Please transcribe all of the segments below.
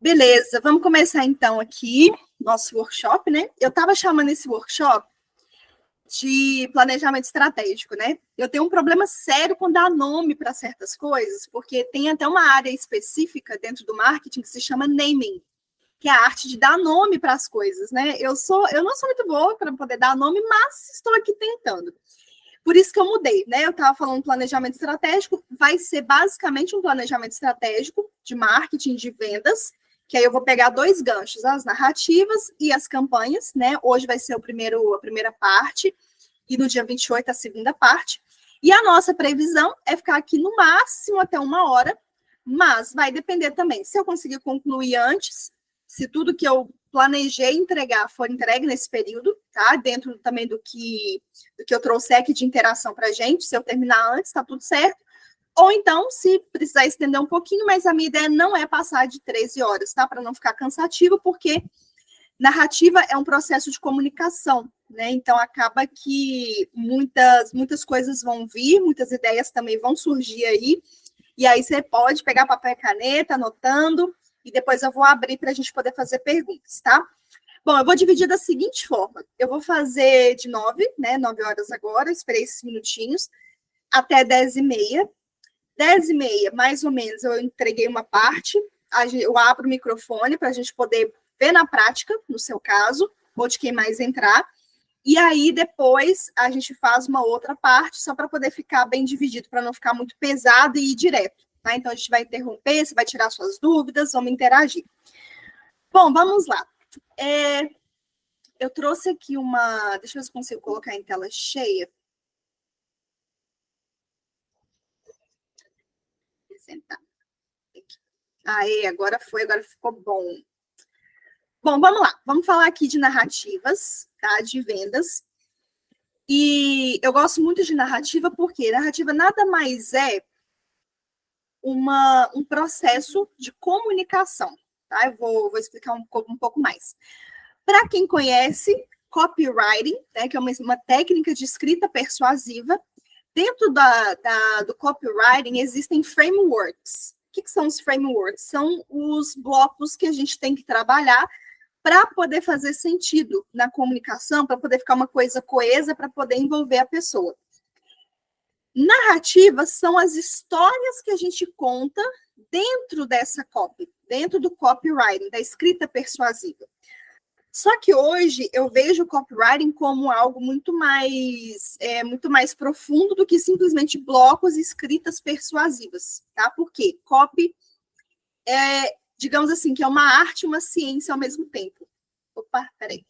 Beleza, vamos começar então aqui nosso workshop, né? Eu estava chamando esse workshop de planejamento estratégico, né? Eu tenho um problema sério com dar nome para certas coisas, porque tem até uma área específica dentro do marketing que se chama naming, que é a arte de dar nome para as coisas, né? Eu não sou muito boa para poder dar nome, mas estou aqui tentando. Por isso que eu mudei, né? Eu estava falando planejamento estratégico, vai ser basicamente um planejamento estratégico de marketing, de vendas, que aí eu vou pegar dois ganchos, as narrativas e as campanhas, né? Hoje vai ser a primeira parte, e no dia 28 a segunda parte. E a nossa previsão é ficar aqui no máximo até 1 hora, mas vai depender também. Se eu conseguir concluir antes, se tudo que eu planejei entregar for entregue nesse período, tá? Dentro também do que eu trouxe aqui de interação para a gente, se eu terminar antes, tá tudo certo. Ou então, se precisar estender um pouquinho, mas a minha ideia não é passar de 13 horas, tá? Para não ficar cansativo, porque narrativa é um processo de comunicação, né? Então, acaba que muitas coisas vão vir, muitas ideias também vão surgir aí, e aí você pode pegar papel e caneta, anotando, e depois eu vou abrir para a gente poder fazer perguntas, tá? Bom, eu vou dividir da seguinte forma. Eu vou fazer de 9, né? 9 horas agora, esperei esses minutinhos, até 10h30. 10h30, mais ou menos, eu entreguei uma parte, eu abro o microfone para a gente poder ver na prática, no seu caso, ou de quem mais entrar, e aí depois a gente faz uma outra parte, só para poder ficar bem dividido, para não ficar muito pesado e ir direto, tá? Então a gente vai interromper, você vai tirar suas dúvidas, vamos interagir. Bom, vamos lá. Eu trouxe aqui deixa eu ver se consigo colocar em tela cheia. Sentar. Aê, agora ficou bom. Bom, vamos lá. Vamos falar aqui de narrativas, tá? De vendas. E eu gosto muito de narrativa porque narrativa nada mais é um processo de comunicação, tá? Eu vou explicar um pouco mais. Para quem conhece, copywriting, né, que é uma técnica de escrita persuasiva, dentro do copywriting existem frameworks. O que são os frameworks? São os blocos que a gente tem que trabalhar para poder fazer sentido na comunicação, para poder ficar uma coisa coesa, para poder envolver a pessoa. Narrativas são as histórias que a gente conta dentro dessa copy, dentro do copywriting, da escrita persuasiva. Só que hoje eu vejo o copywriting como algo muito mais profundo do que simplesmente blocos e escritas persuasivas, tá? Porque copy digamos assim, que é uma arte e uma ciência ao mesmo tempo. Opa, peraí.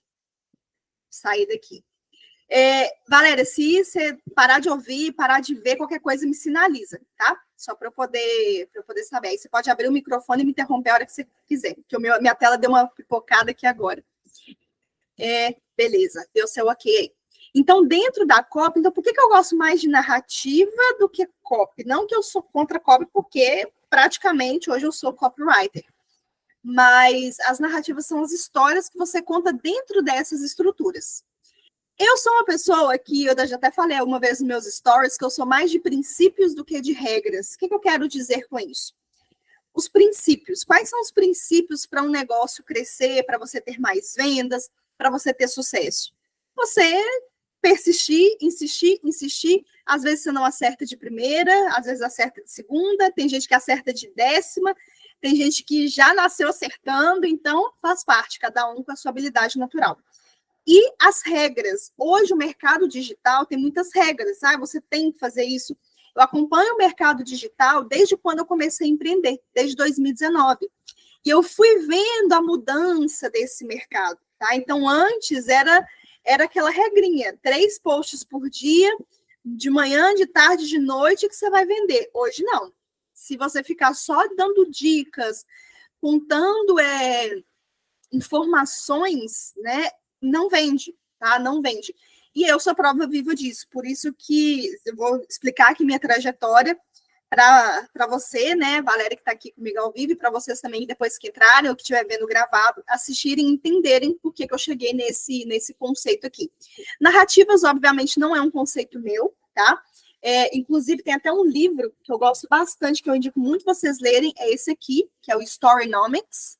Sair daqui. Valéria, se você parar de ouvir, parar de ver, qualquer coisa me sinaliza, tá? Só para eu poder saber. Aí você pode abrir o microfone e me interromper a hora que você quiser, porque minha tela deu uma pipocada aqui agora. Beleza, deu seu ok. Então, dentro da copy, então por que eu gosto mais de narrativa do que copy? Não que eu sou contra copy, porque praticamente hoje eu sou copywriter. Mas as narrativas são as histórias que você conta dentro dessas estruturas. Eu sou uma pessoa que, eu já até falei alguma vez nos meus stories, que eu sou mais de princípios do que de regras. O que eu quero dizer com isso? Os princípios. Quais são os princípios para um negócio crescer, para você ter mais vendas, para você ter sucesso? Você persistir, insistir. Às vezes você não acerta de primeira, às vezes acerta de segunda, tem gente que acerta de 10ª, tem gente que já nasceu acertando, então faz parte, cada um com a sua habilidade natural. E as regras. Hoje o mercado digital tem muitas regras. Você tem que fazer isso. Eu acompanho o mercado digital desde quando eu comecei a empreender, desde 2019. E eu fui vendo a mudança desse mercado. Tá? Então, antes era aquela regrinha, 3 posts por dia, de manhã, de tarde, de noite, que você vai vender. Hoje, não. Se você ficar só dando dicas, contando informações, né, não vende, tá? Não vende. E eu sou prova viva disso, por isso que eu vou explicar aqui minha trajetória para você, né, Valéria, que está aqui comigo ao vivo, e para vocês também, depois que entrarem ou que estiver vendo gravado, assistirem e entenderem por que eu cheguei nesse conceito aqui. Narrativas, obviamente, não é um conceito meu, tá? Inclusive, tem até um livro que eu gosto bastante, que eu indico muito vocês lerem, é esse aqui, que é o Storynomics,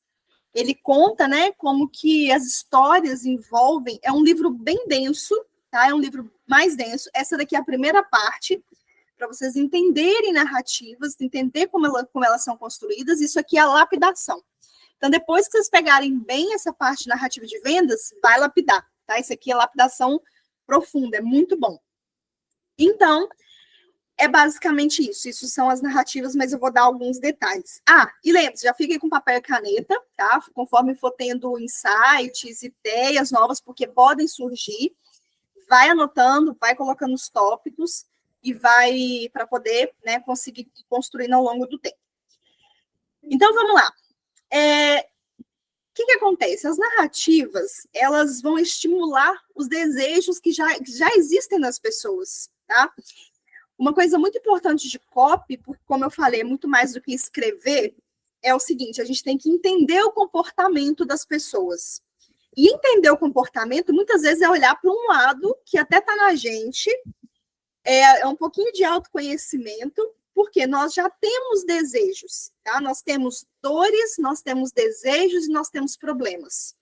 Ele conta, né, como que as histórias envolvem, é um livro bem denso, tá? É um livro mais denso. Essa daqui é a primeira parte, para vocês entenderem narrativas, entender como elas são construídas. Isso aqui é a lapidação. Então, depois que vocês pegarem bem essa parte de narrativa de vendas, vai lapidar, tá? Isso aqui é lapidação profunda, é muito bom. Então, é basicamente isso. Isso são as narrativas, mas eu vou dar alguns detalhes. E lembre-se, já fiquem com papel e caneta, tá? Conforme for tendo insights, ideias novas, porque podem surgir, vai anotando, vai colocando os tópicos e vai para poder, né, conseguir ir construindo ao longo do tempo. Então, vamos lá. O que acontece? As narrativas, elas vão estimular os desejos que já existem nas pessoas, tá? Uma coisa muito importante de copy, porque, como eu falei, é muito mais do que escrever, é o seguinte, a gente tem que entender o comportamento das pessoas. E entender o comportamento, muitas vezes, é olhar para um lado que até está na gente, é um pouquinho de autoconhecimento, porque nós já temos desejos, tá? Nós temos dores, nós temos desejos e nós temos problemas.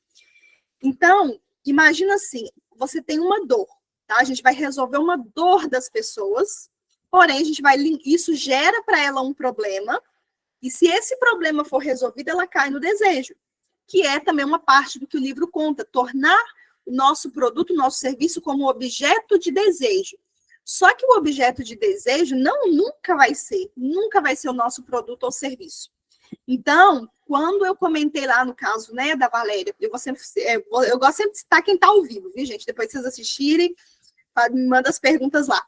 Então, imagina assim, você tem uma dor, tá? A gente vai resolver uma dor das pessoas, porém, isso gera para ela um problema, e se esse problema for resolvido, ela cai no desejo, que é também uma parte do que o livro conta, tornar o nosso produto, o nosso serviço como objeto de desejo. Só que o objeto de desejo nunca vai ser o nosso produto ou serviço. Então, quando eu comentei lá no caso, né, da Valéria, eu gosto sempre de citar quem está ao vivo, viu, gente? Depois vocês assistirem, me manda as perguntas lá.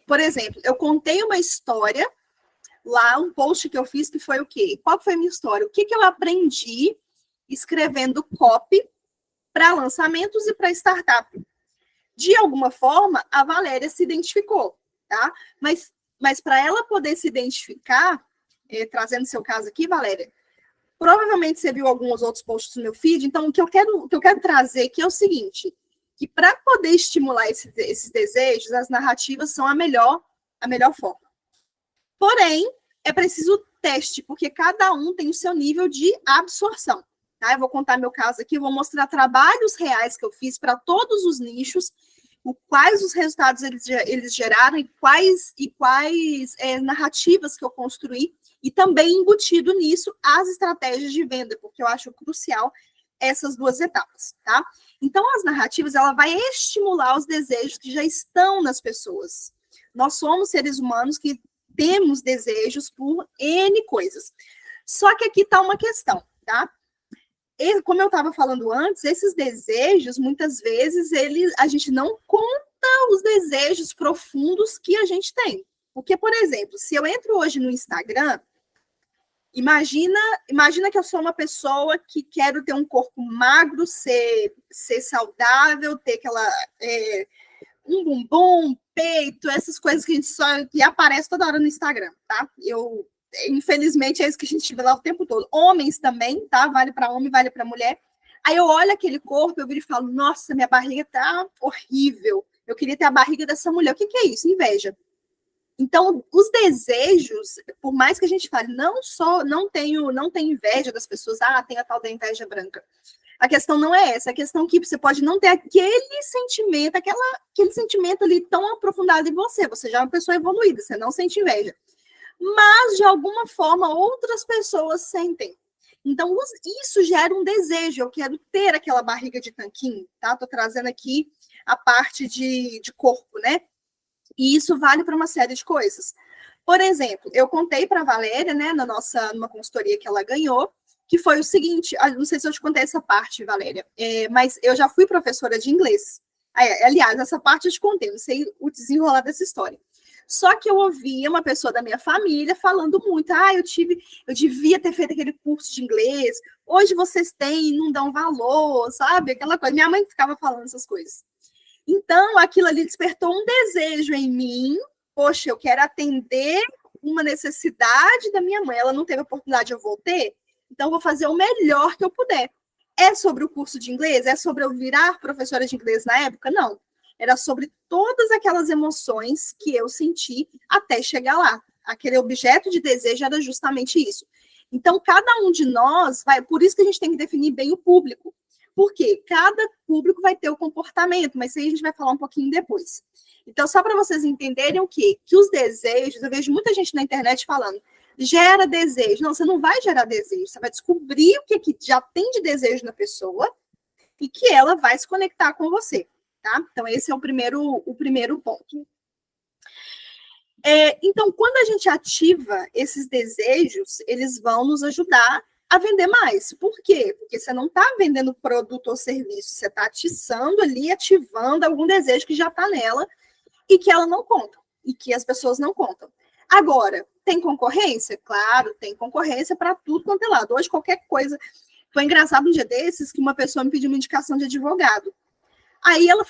Por exemplo, eu contei uma história lá, um post que eu fiz, que foi o quê? Qual foi a minha história? O que eu aprendi escrevendo copy para lançamentos e para startup? De alguma forma, a Valéria se identificou, tá? Mas para ela poder se identificar, trazendo seu caso aqui, Valéria, provavelmente você viu alguns outros posts no meu feed, então o que eu quero trazer aqui é o seguinte, que para poder estimular esses desejos, as narrativas são a melhor forma. Porém, é preciso teste, porque cada um tem o seu nível de absorção. Tá? Eu vou contar meu caso aqui, vou mostrar trabalhos reais que eu fiz para todos os nichos, quais os resultados eles geraram e quais narrativas que eu construí, e também embutido nisso as estratégias de venda, porque eu acho crucial essas duas etapas, tá? Então, as narrativas, ela vai estimular os desejos que já estão nas pessoas. Nós somos seres humanos que temos desejos por N coisas. Só que aqui está uma questão, tá? Como eu estava falando antes, esses desejos, muitas vezes, a gente não conta os desejos profundos que a gente tem. Porque, por exemplo, se eu entro hoje no Instagram, imagina que eu sou uma pessoa que quero ter um corpo magro, ser saudável, ter um bumbum, peito, essas coisas que aparecem toda hora no Instagram, tá? Infelizmente, é isso que a gente vê lá o tempo todo. Homens também, tá? Vale para homem, vale para mulher. Aí eu olho aquele corpo, eu viro e falo, nossa, minha barriga tá horrível. Eu queria ter a barriga dessa mulher. O que é isso? Inveja. Então, os desejos, por mais que a gente fale, não tenho inveja das pessoas, tem a tal da inveja branca. A questão não é essa, a questão que você pode não ter aquele sentimento, aquele sentimento ali tão aprofundado em você. Você já é uma pessoa evoluída, você não sente inveja. Mas, de alguma forma, outras pessoas sentem. Então, isso gera um desejo. Eu quero ter aquela barriga de tanquinho, tá? Estou trazendo aqui a parte de corpo, né? E isso vale para uma série de coisas. Por exemplo, eu contei para a Valéria, né, numa consultoria que ela ganhou, que foi o seguinte, não sei se eu te contei essa parte, Valéria, mas eu já fui professora de inglês. Aliás, essa parte eu te contei, não sei o desenrolar dessa história. Só que eu ouvia uma pessoa da minha família falando muito, eu devia ter feito aquele curso de inglês, hoje vocês têm, não dão valor, sabe? Aquela coisa. Minha mãe ficava falando essas coisas. Então, aquilo ali despertou um desejo em mim, poxa, eu quero atender uma necessidade da minha mãe, ela não teve oportunidade, eu vou ter, então eu vou fazer o melhor que eu puder. É sobre o curso de inglês? É sobre eu virar professora de inglês na época? Não. Era sobre todas aquelas emoções que eu senti até chegar lá. Aquele objeto de desejo era justamente isso. Então, cada um de nós vai, por isso que a gente tem que definir bem o público. Porque cada público vai ter o comportamento, mas isso aí a gente vai falar um pouquinho depois. Então, só para vocês entenderem o quê? Que os desejos, eu vejo muita gente na internet falando, gera desejo. Não, você não vai gerar desejo, você vai descobrir o que já tem de desejo na pessoa e que ela vai se conectar com você, tá? Então, esse é o primeiro ponto. Então, quando a gente ativa esses desejos, eles vão nos ajudar a vender mais. Por quê? Porque você não está vendendo produto ou serviço, você está atiçando ali, ativando algum desejo que já está nela e que ela não conta, e que as pessoas não contam. Agora, tem concorrência? Claro, tem concorrência para tudo quanto é lado. Hoje, qualquer coisa. Foi engraçado um dia desses que uma pessoa me pediu uma indicação de advogado. Aí ela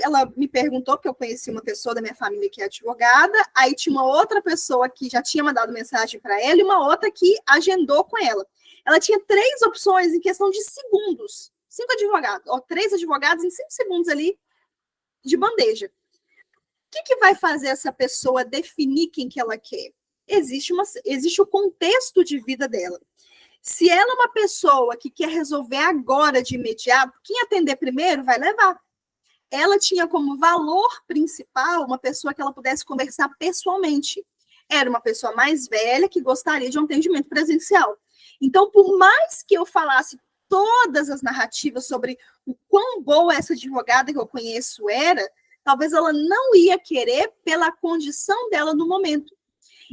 ela me perguntou, porque eu conheci uma pessoa da minha família que é advogada, aí tinha uma outra pessoa que já tinha mandado mensagem para ela e uma outra que agendou com ela. Ela tinha 3 opções em questão de segundos. 5 advogados, 3 advogados em 5 segundos ali de bandeja. O que vai fazer essa pessoa definir quem que ela quer? Existe o contexto de vida dela. Se ela é uma pessoa que quer resolver agora, de imediato, quem atender primeiro vai levar. Ela tinha como valor principal uma pessoa que ela pudesse conversar pessoalmente. Era uma pessoa mais velha que gostaria de um atendimento presencial. Então, por mais que eu falasse todas as narrativas sobre o quão boa essa advogada que eu conheço era, talvez ela não ia querer pela condição dela no momento.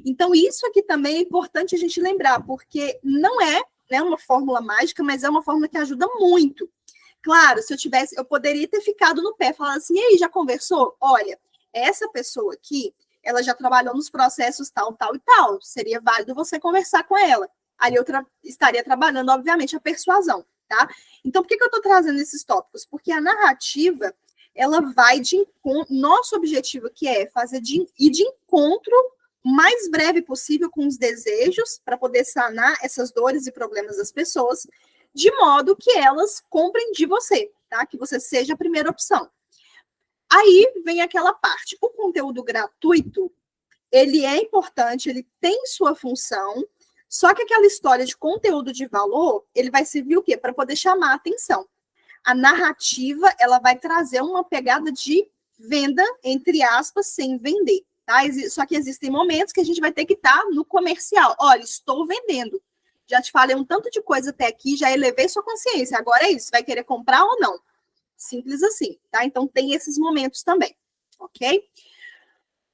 Então, isso aqui também é importante a gente lembrar, porque não é, né, uma fórmula mágica, mas é uma fórmula que ajuda muito. Claro, se eu poderia ter ficado no pé, falando assim, e aí, já conversou? Olha, essa pessoa aqui, ela já trabalhou nos processos tal, tal e tal, seria válido você conversar com ela. Aí eu estaria trabalhando, obviamente, a persuasão, tá? Então, por que eu estou trazendo esses tópicos? Porque a narrativa, ela vai de encontro, nosso objetivo que é ir de encontro o mais breve possível com os desejos, para poder sanar essas dores e problemas das pessoas, de modo que elas comprem de você, tá? Que você seja a primeira opção. Aí vem aquela parte. O conteúdo gratuito, ele é importante, ele tem sua função, só que aquela história de conteúdo de valor, ele vai servir o quê? Para poder chamar a atenção. A narrativa, ela vai trazer uma pegada de venda, entre aspas, sem vender. Tá? Só que existem momentos que a gente vai ter que estar no comercial. Olha, estou vendendo. Já te falei um tanto de coisa até aqui, já elevei sua consciência. Agora é isso, vai querer comprar ou não? Simples assim, tá? Então tem esses momentos também, ok?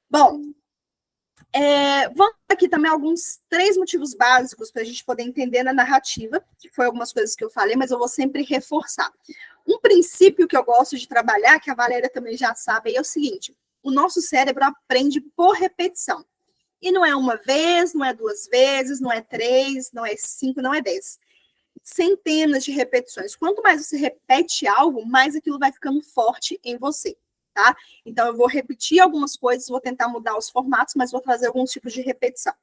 Bom, vamos aqui também alguns 3 motivos básicos para a gente poder entender na narrativa, que foi algumas coisas que eu falei, mas eu vou sempre reforçar. Um princípio que eu gosto de trabalhar, que a Valéria também já sabe, é o seguinte: o nosso cérebro aprende por repetição. E não é uma vez, não é 2 vezes, não é 3, não é 5, não é 10. Centenas de repetições. Quanto mais você repete algo, mais aquilo vai ficando forte em você, tá? Então, eu vou repetir algumas coisas, vou tentar mudar os formatos, mas vou trazer alguns tipos de repetição.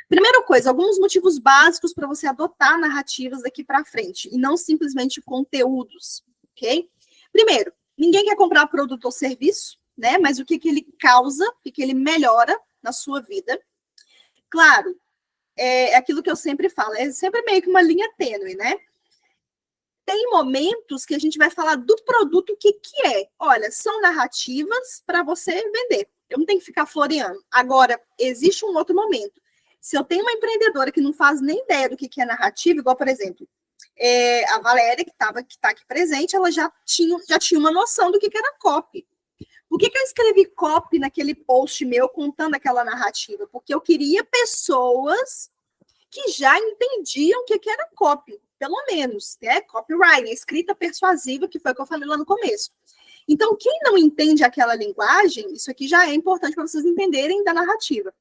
Primeira coisa, alguns motivos básicos para você adotar narrativas daqui para frente, e não simplesmente conteúdos, ok? Primeiro, ninguém quer comprar produto ou serviço, né? Mas o que ele causa, o que ele melhora na sua vida. Claro, é aquilo que eu sempre falo, é sempre meio que uma linha tênue, né? Tem momentos que a gente vai falar do produto, o que é. Olha, são narrativas para você vender. Eu não tenho que ficar floreando. Agora, existe um outro momento. Se eu tenho uma empreendedora que não faz nem ideia do que é narrativa, igual, por exemplo, a Valéria, que está aqui presente, ela já tinha uma noção do que era copy. Por que eu escrevi copy naquele post meu contando aquela narrativa? Porque eu queria pessoas que já entendiam o que era copy, pelo menos, né? Copywriting, escrita persuasiva, que foi o que eu falei lá no começo. Então, quem não entende aquela linguagem, isso aqui já é importante para vocês entenderem da narrativa.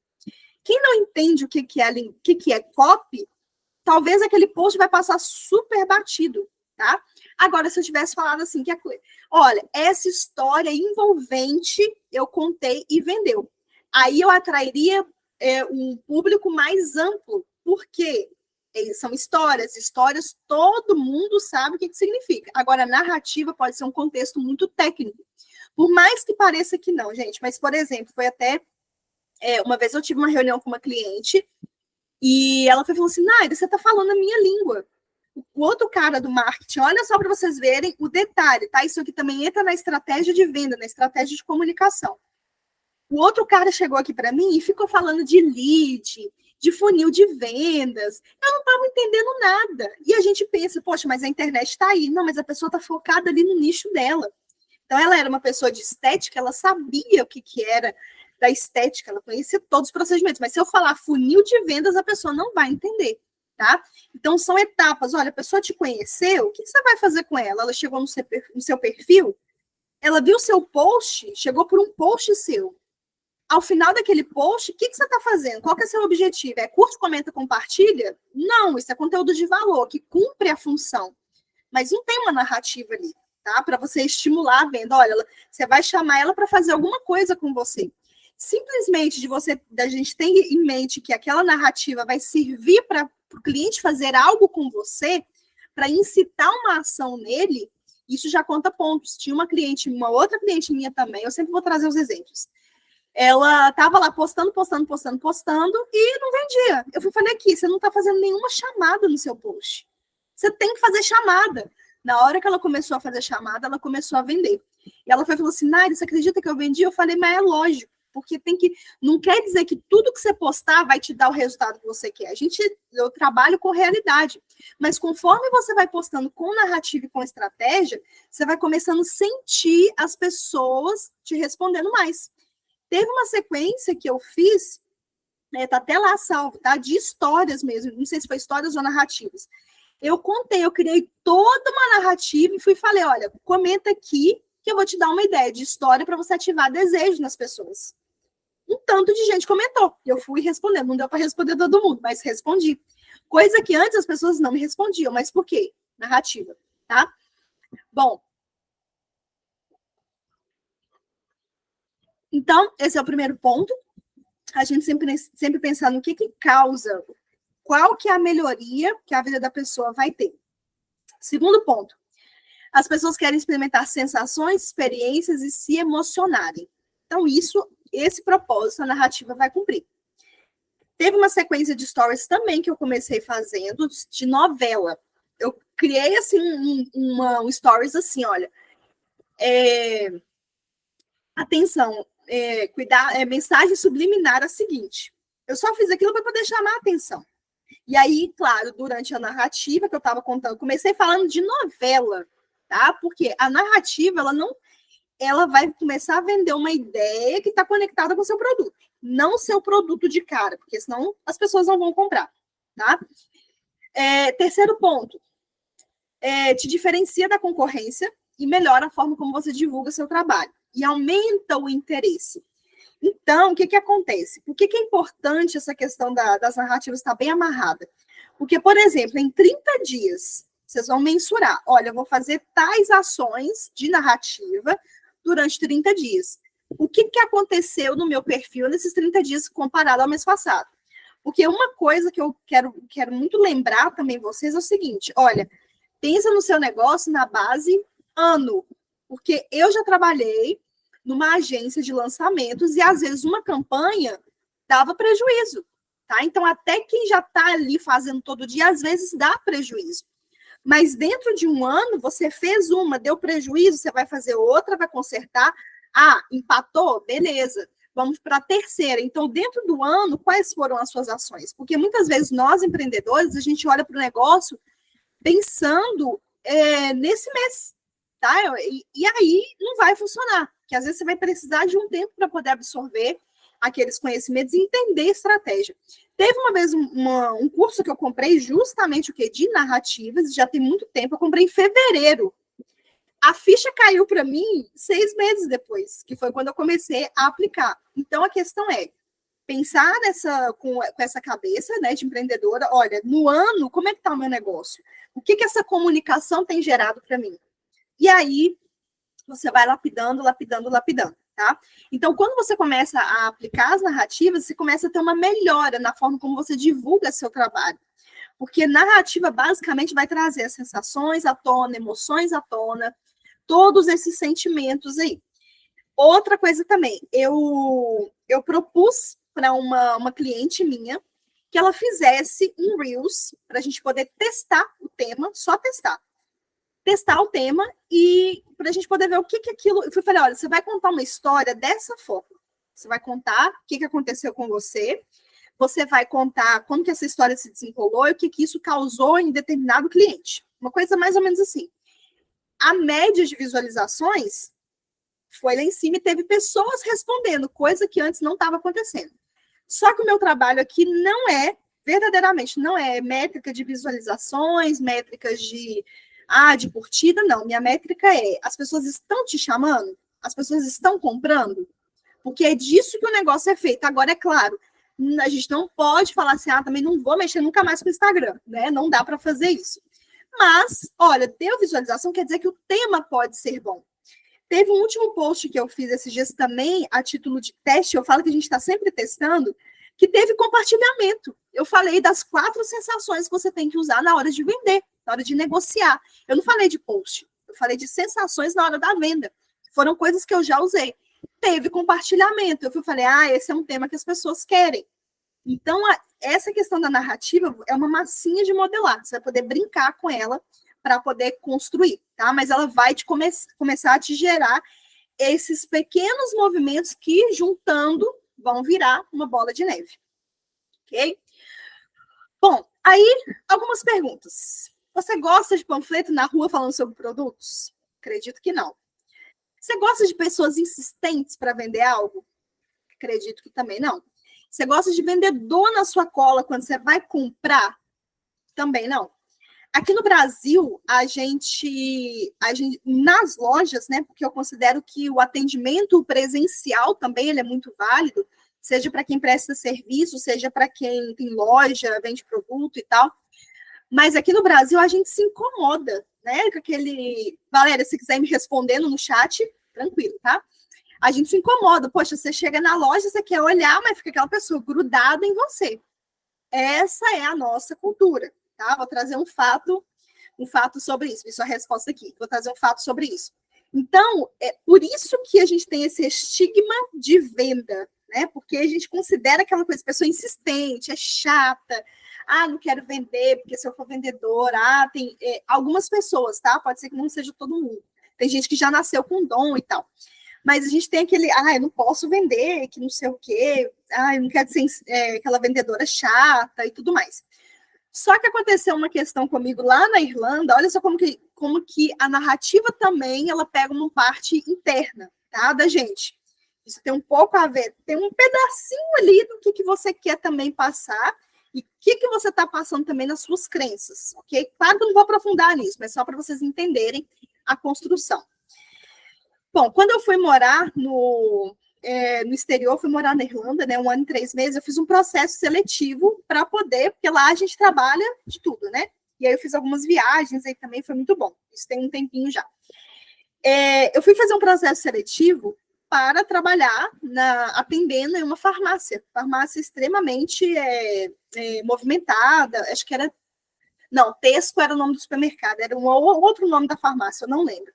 Quem não entende o que é copy, talvez aquele post vai passar super batido, tá? Agora, se eu tivesse falado assim, olha, essa história envolvente eu contei e vendeu. Aí eu atrairia um público mais amplo, porque são histórias todo mundo sabe o que significa. Agora, narrativa pode ser um contexto muito técnico. Por mais que pareça que não, gente, mas, por exemplo, foi até uma vez eu tive uma reunião com uma cliente E ela foi falando assim, Naira, você está falando a minha língua. O outro cara do marketing, olha só para vocês verem o detalhe, tá? Isso aqui também entra na estratégia de venda, na estratégia de comunicação. O outro cara chegou aqui para mim e ficou falando de lead, de funil de vendas. Eu não estava entendendo nada. E a gente pensa, poxa, mas a internet está aí. Não, mas a pessoa está focada ali no nicho dela. Então, ela era uma pessoa de estética, ela sabia o que era da estética, ela conhecia todos os procedimentos. Mas se eu falar funil de vendas, a pessoa não vai entender, tá? Então, são etapas. Olha, a pessoa te conheceu, o que você vai fazer com ela? Ela chegou no seu perfil, ela viu o seu post, chegou por um post seu. Ao final daquele post, o que você está fazendo? Qual que é o seu objetivo? É curte, comenta, compartilha? Não, isso é conteúdo de valor, que cumpre a função. Mas não tem uma narrativa ali, tá? Para você estimular a venda. Olha, você vai chamar ela para fazer alguma coisa com você. Simplesmente da gente ter em mente que aquela narrativa vai servir para o cliente fazer algo com você, para incitar uma ação nele, isso já conta pontos. Tinha uma outra cliente minha também, eu sempre vou trazer os exemplos. Ela estava lá postando e não vendia. Eu falei aqui, você não está fazendo nenhuma chamada no seu post. Você tem que fazer chamada. Na hora que ela começou a fazer chamada, ela começou a vender. E ela falou assim, Naira, você acredita que eu vendi? Eu falei, mas é lógico, porque não quer dizer que tudo que você postar vai te dar o resultado que você quer. Eu trabalho com realidade. Mas conforme você vai postando com narrativa e com estratégia, você vai começando a sentir as pessoas te respondendo mais. Teve uma sequência que eu fiz, tá até lá salvo, tá? De histórias mesmo, não sei se foi histórias ou narrativas. Eu criei toda uma narrativa e falei, olha, comenta aqui que eu vou te dar uma ideia de história para você ativar desejo nas pessoas. Um tanto de gente comentou, e eu fui respondendo, não deu para responder todo mundo, mas respondi. Coisa que antes as pessoas não me respondiam, mas por quê? Narrativa, tá? Bom, então, esse é o primeiro ponto. A gente sempre pensar no que causa, qual que é a melhoria que a vida da pessoa vai ter. Segundo ponto, as pessoas querem experimentar sensações, experiências e se emocionarem. Então, esse propósito a narrativa vai cumprir. Teve uma sequência de stories também que eu comecei fazendo, de novela. Eu criei, assim, um stories assim, olha, atenção, mensagem subliminar a seguinte. Eu só fiz aquilo para poder chamar a atenção. E aí, claro, durante a narrativa que eu estava contando, comecei falando de novela, tá? Porque a narrativa, ela vai começar a vender uma ideia que está conectada com o seu produto, não o seu produto de cara, porque senão as pessoas não vão comprar, tá? Terceiro ponto, te diferencia da concorrência e melhora a forma como você divulga seu trabalho e aumenta o interesse. Então, o que acontece? Por que é importante essa questão das narrativas estar bem amarrada? Porque, por exemplo, em 30 dias, vocês vão mensurar, olha, eu vou fazer tais ações de narrativa durante 30 dias. O que aconteceu no meu perfil nesses 30 dias comparado ao mês passado? Porque uma coisa que eu quero muito lembrar também vocês é o seguinte, olha, pensa no seu negócio na base ano, porque eu já trabalhei numa agência de lançamentos e às vezes uma campanha dava prejuízo, tá? Então até quem já está ali fazendo todo dia às vezes dá prejuízo. Mas dentro de um ano você fez uma, deu prejuízo, você vai fazer outra, vai consertar. Ah, empatou? Beleza. Vamos para a terceira. Então, dentro do ano, quais foram as suas ações? Porque muitas vezes nós, empreendedores, a gente olha para o negócio pensando nesse mês, tá? E aí não vai funcionar, porque às vezes você vai precisar de um tempo para poder absorver aqueles conhecimentos e entender a estratégia. Teve uma vez um curso que eu comprei justamente de narrativas, já tem muito tempo, eu comprei em fevereiro. A ficha caiu para mim 6 meses depois, que foi quando eu comecei a aplicar. Então, a questão é pensar com essa cabeça, né, de empreendedora, olha, no ano, como é que está o meu negócio? O que essa comunicação tem gerado para mim? E aí, você vai lapidando, tá? Então, quando você começa a aplicar as narrativas, você começa a ter uma melhora na forma como você divulga seu trabalho. Porque narrativa, basicamente, vai trazer as sensações à tona, emoções à tona, todos esses sentimentos aí. Outra coisa também, eu propus para uma cliente minha que ela fizesse um Reels para a gente poder testar o tema, só testar o tema e para a gente poder ver o que aquilo. Eu falei, olha, você vai contar uma história dessa forma. Você vai contar o que aconteceu com você, você vai contar como que essa história se desenrolou e o que isso causou em determinado cliente. Uma coisa mais ou menos assim. A média de visualizações foi lá em cima e teve pessoas respondendo, coisa que antes não estava acontecendo. Só que o meu trabalho aqui verdadeiramente, não é métrica de visualizações, métricas de curtida, não. Minha métrica é, as pessoas estão te chamando? As pessoas estão comprando? Porque é disso que o negócio é feito. Agora, é claro, a gente não pode falar assim, também não vou mexer nunca mais com o Instagram, né? Não dá para fazer isso. Mas, olha, deu visualização, quer dizer que o tema pode ser bom. Teve um último post que eu fiz esses dias também, a título de teste, eu falo que a gente está sempre testando, que teve compartilhamento. Eu falei das 4 sensações que você tem que usar na hora de vender, na hora de negociar. Eu não falei de post, eu falei de sensações na hora da venda. Foram coisas que eu já usei. Teve compartilhamento. Eu falei, esse é um tema que as pessoas querem. Então, essa questão da narrativa é uma massinha de modelar. Você vai poder brincar com ela para poder construir, tá? Mas ela vai começar a te gerar esses pequenos movimentos que, juntando, vão virar uma bola de neve. Ok? Bom, aí, algumas perguntas. Você gosta de panfleto na rua falando sobre produtos? Acredito que não. Você gosta de pessoas insistentes para vender algo? Acredito que também não. Você gosta de vendedor na sua cola quando você vai comprar? Também não. Aqui no Brasil, a gente nas lojas, né, porque eu considero que o atendimento presencial também ele é muito válido, seja para quem presta serviço, seja para quem tem loja, vende produto e tal. Mas aqui no Brasil, a gente se incomoda, né, com aquele... Valéria, se quiser me respondendo no chat, tranquilo, tá? A gente se incomoda. Poxa, você chega na loja, você quer olhar, mas fica aquela pessoa grudada em você. Essa é a nossa cultura, tá? Vou trazer um fato sobre isso. Vi sua resposta aqui. Vou trazer um fato sobre isso. Então, é por isso que a gente tem esse estigma de venda, né? Porque a gente considera aquela coisa, pessoa insistente, é chata. Não quero vender, porque se eu for vendedor, tem algumas pessoas, tá? Pode ser que não seja todo mundo. Tem gente que já nasceu com dom e tal. Mas a gente tem aquele, eu não posso vender, que não sei o quê, eu não quero ser aquela vendedora chata e tudo mais. Só que aconteceu uma questão comigo lá na Irlanda, olha só como que a narrativa também, ela pega uma parte interna, tá, da gente. Isso tem um pouco a ver, tem um pedacinho ali do que você quer também passar e o que você está passando também nas suas crenças, ok? Claro que eu não vou aprofundar nisso, mas só para vocês entenderem a construção. Bom, quando eu fui morar no exterior, fui morar na Irlanda, né, 1 ano e 3 meses, eu fiz um processo seletivo para poder, porque lá a gente trabalha de tudo, né? E aí eu fiz algumas viagens, aí também foi muito bom. Isso tem um tempinho já. Eu fui fazer um processo seletivo para trabalhar atendendo em uma farmácia extremamente movimentada, acho que era... Não, Tesco era o nome do supermercado, era um outro nome da farmácia, eu não lembro.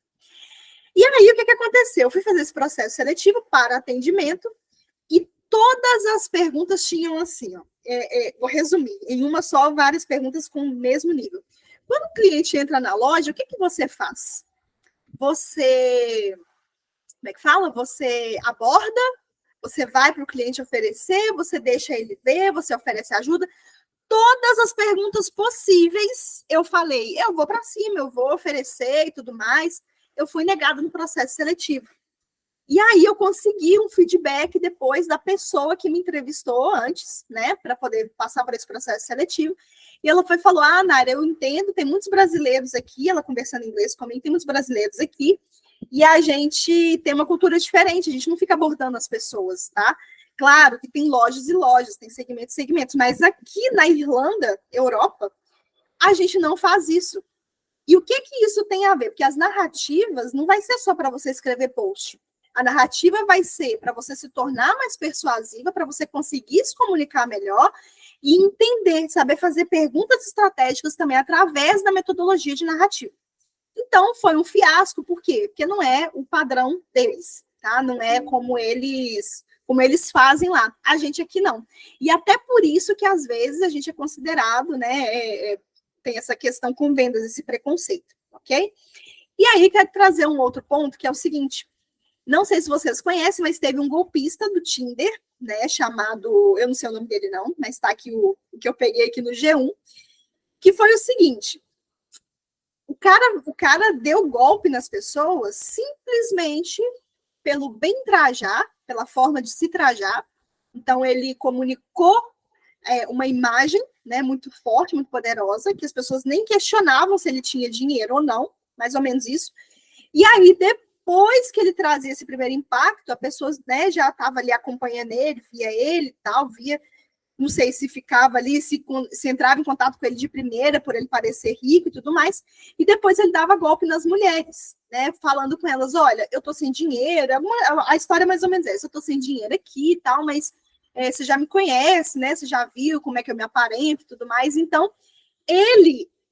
E aí, o que aconteceu? Eu fui fazer esse processo seletivo para atendimento e todas as perguntas tinham assim, vou resumir, em uma só, várias perguntas com o mesmo nível. Quando o cliente entra na loja, o que você faz? Você, como é que fala? Você aborda, você vai para o cliente oferecer, você deixa ele ver, você oferece ajuda. Todas as perguntas possíveis, eu falei, eu vou para cima, eu vou oferecer e tudo mais. Eu fui negada no processo seletivo. E aí eu consegui um feedback depois da pessoa que me entrevistou antes, né, para poder passar por esse processo seletivo. E ela falou, Nara, eu entendo, tem muitos brasileiros aqui, ela conversando em inglês comigo, tem muitos brasileiros aqui, e a gente tem uma cultura diferente, a gente não fica abordando as pessoas, tá? Claro que tem lojas e lojas, tem segmentos e segmentos, mas aqui na Irlanda, Europa, a gente não faz isso. E o que isso tem a ver? Porque as narrativas não vai ser só para você escrever post. A narrativa vai ser para você se tornar mais persuasiva, para você conseguir se comunicar melhor e entender, saber fazer perguntas estratégicas também através da metodologia de narrativa. Então, foi um fiasco, por quê? Porque não é o padrão deles, tá? Não é como eles como eles fazem lá. A gente aqui não. E até por isso que, às vezes, a gente é considerado, né, tem essa questão com vendas, esse preconceito, ok? E aí, quero trazer um outro ponto, que é o seguinte, não sei se vocês conhecem, mas teve um golpista do Tinder, né, chamado, eu não sei o nome dele não, mas está aqui o que eu peguei aqui no G1, que foi o seguinte, o cara deu golpe nas pessoas simplesmente pelo bem trajar, pela forma de se trajar. Então, ele comunicou uma imagem, né, muito forte, muito poderosa, que as pessoas nem questionavam se ele tinha dinheiro ou não, mais ou menos isso. E aí, depois que ele trazia esse primeiro impacto, a pessoa, né, já estava ali acompanhando ele, via ele e tal, via, não sei se ficava ali, se entrava em contato com ele de primeira, por ele parecer rico e tudo mais, e depois ele dava golpe nas mulheres, né, falando com elas, olha, eu tô sem dinheiro, a história é mais ou menos essa, eu tô sem dinheiro aqui e tal, mas você já me conhece, né, você já viu como é que eu me aparento e tudo mais, então,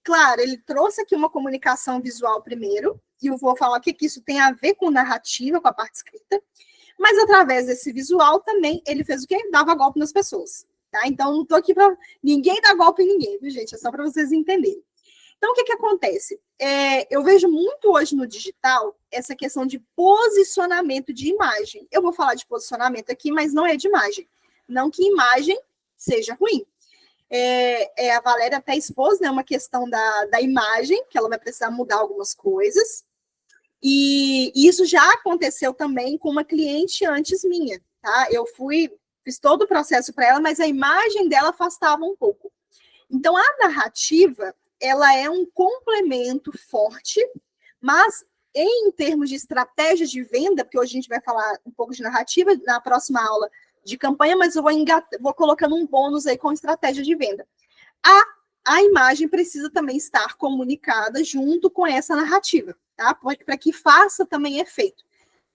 claro, ele trouxe aqui uma comunicação visual primeiro, e eu vou falar o que isso tem a ver com narrativa, com a parte escrita, mas através desse visual também, ele fez o quê? Dava golpe nas pessoas. Tá? Então, não estou aqui para ninguém dar golpe em ninguém, viu, gente? É só para vocês entenderem. Então, o que acontece? Eu vejo muito hoje no digital essa questão de posicionamento de imagem. Eu vou falar de posicionamento aqui, mas não é de imagem. Não que imagem seja ruim. A Valéria até expôs, né, uma questão da imagem, que ela vai precisar mudar algumas coisas. E isso já aconteceu também com uma cliente antes minha. Tá? Fiz todo o processo para ela, mas a imagem dela afastava um pouco. Então, a narrativa, ela é um complemento forte, mas em termos de estratégia de venda, porque hoje a gente vai falar um pouco de narrativa na próxima aula de campanha, mas eu vou colocando um bônus aí com estratégia de venda. A imagem precisa também estar comunicada junto com essa narrativa, tá? Para que faça também efeito.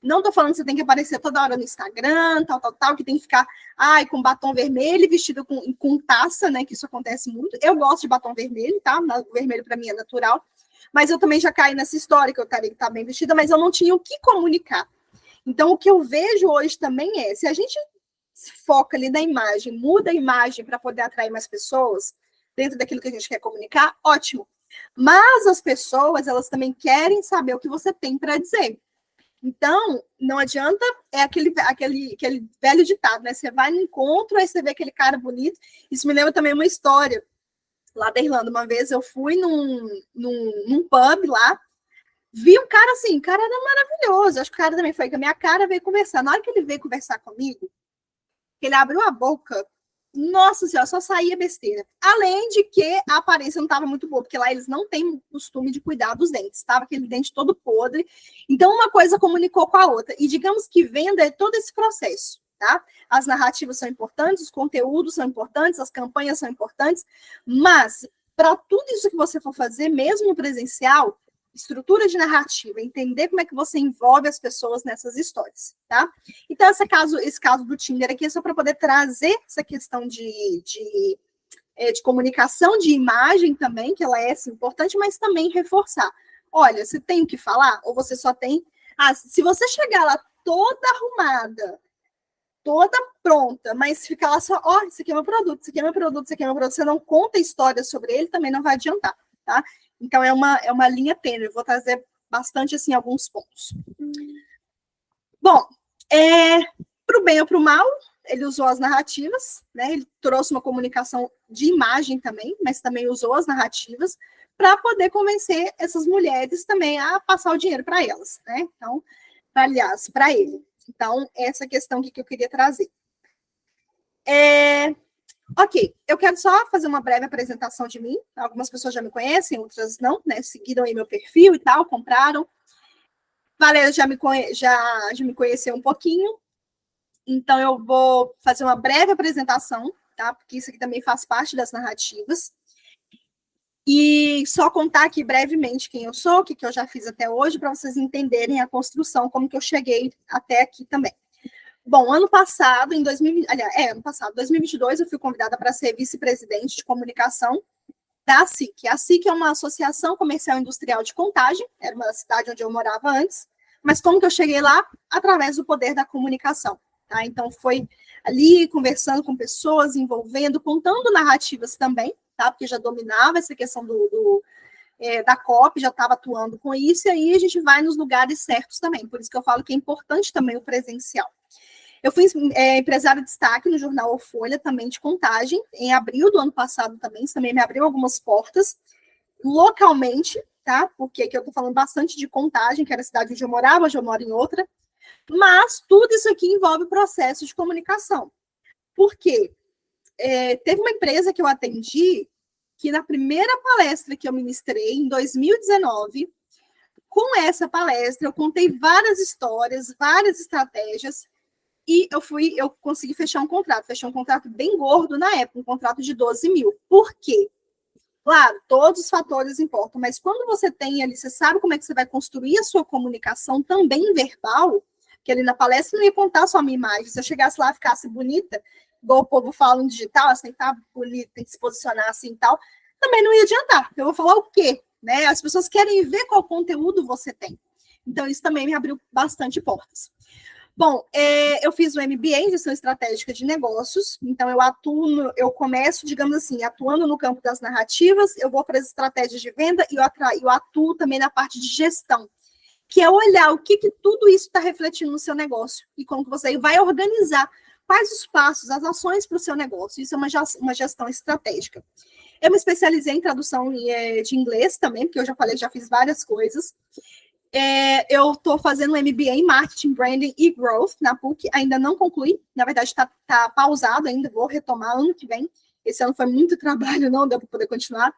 Não estou falando que você tem que aparecer toda hora no Instagram, tal, que tem que ficar com batom vermelho e vestido com taça, né? Que isso acontece muito. Eu gosto de batom vermelho, tá? O vermelho para mim é natural. Mas eu também já caí nessa história que eu teria que estar bem vestida, mas eu não tinha o que comunicar. Então, o que eu vejo hoje também se a gente foca ali na imagem, muda a imagem para poder atrair mais pessoas dentro daquilo que a gente quer comunicar, ótimo. Mas as pessoas, elas também querem saber o que você tem para dizer. Então, não adianta, aquele velho ditado, né? Você vai no encontro, aí você vê aquele cara bonito. Isso me lembra também uma história lá da Irlanda. Uma vez eu fui num pub lá, vi um cara assim, o cara era maravilhoso. Acho que o cara também foi com a minha cara, veio conversar. Na hora que ele veio conversar comigo, ele abriu a boca, nossa senhora, só saía besteira. Além de que a aparência não estava muito boa, porque lá eles não têm costume de cuidar dos dentes. Estava aquele dente todo podre. Então, uma coisa comunicou com a outra. E digamos que venda é todo esse processo, tá? As narrativas são importantes, os conteúdos são importantes, as campanhas são importantes, mas para tudo isso que você for fazer, mesmo no presencial, estrutura de narrativa, entender como é que você envolve as pessoas nessas histórias, tá? Então, esse caso do Tinder aqui é só para poder trazer essa questão de comunicação, de imagem também, que ela é assim, importante, mas também reforçar. Olha, você tem o que falar? Ou você só tem... se você chegar lá toda arrumada, toda pronta, mas ficar lá só, isso aqui é meu produto, isso aqui é meu produto, isso aqui é meu produto, você não conta histórias sobre ele, também não vai adiantar, tá? Então, é uma linha tênue. Eu vou trazer bastante, assim, alguns pontos. Bom, para o bem ou para o mal, ele usou as narrativas, né? Ele trouxe uma comunicação de imagem também, mas também usou as narrativas para poder convencer essas mulheres também a passar o dinheiro para elas, né? Então, aliás, para ele. Então, essa questão que eu queria trazer. Ok, eu quero só fazer uma breve apresentação de mim. Algumas pessoas já me conhecem, outras não, né? Seguiram aí meu perfil e tal, compraram. Valéria já me conheceu um pouquinho. Então, eu vou fazer uma breve apresentação, tá? Porque isso aqui também faz parte das narrativas. E só contar aqui brevemente quem eu sou, o que eu já fiz até hoje, para vocês entenderem a construção, como que eu cheguei até aqui também. Bom, ano passado, em 2022, eu fui convidada para ser vice-presidente de comunicação da ASIC. A ASIC é uma associação comercial industrial de Contagem, era uma cidade onde eu morava antes, mas como que eu cheguei lá? Através do poder da comunicação. Tá? Então, foi ali conversando com pessoas, envolvendo, contando narrativas também, tá? Porque já dominava essa questão da COP, já estava atuando com isso, e aí a gente vai nos lugares certos também. Por isso que eu falo que é importante também o presencial. Eu fui empresária de destaque no jornal O Folha, também de Contagem, em abril do ano passado também. Isso também me abriu algumas portas localmente, tá? Porque aqui eu estou falando bastante de Contagem, que era a cidade onde eu morava, hoje eu moro em outra. Mas tudo isso aqui envolve processo de comunicação. Por quê? Teve uma empresa que eu atendi que na primeira palestra que eu ministrei, em 2019, com essa palestra, eu contei várias histórias, várias estratégias, e eu consegui fechei um contrato bem gordo na época, um contrato de 12 mil. Por quê? Claro, todos os fatores importam, mas quando você tem ali, você sabe como é que você vai construir a sua comunicação também verbal, que ali na palestra não ia contar só a minha imagem, se eu chegasse lá e ficasse bonita, igual o povo fala no digital, assim, tá bonita, tem que se posicionar assim e tal, também não ia adiantar. Eu vou falar o quê? Né? As pessoas querem ver qual conteúdo você tem. Então, isso também me abriu bastante portas. Bom, eu fiz o MBA em Gestão Estratégica de Negócios, então eu começo, digamos assim, atuando no campo das narrativas, eu vou para as estratégias de venda e eu atuo também na parte de gestão, que é olhar o que tudo isso está refletindo no seu negócio e como que você vai organizar quais os passos, as ações para o seu negócio. Isso é uma gestão estratégica. Eu me especializei em tradução de inglês também, porque eu já falei, já fiz várias coisas. Eu estou fazendo um MBA em Marketing, Branding e Growth na PUC, ainda não concluí, na verdade está pausado ainda, vou retomar ano que vem. Esse ano foi muito trabalho, não deu para poder continuar.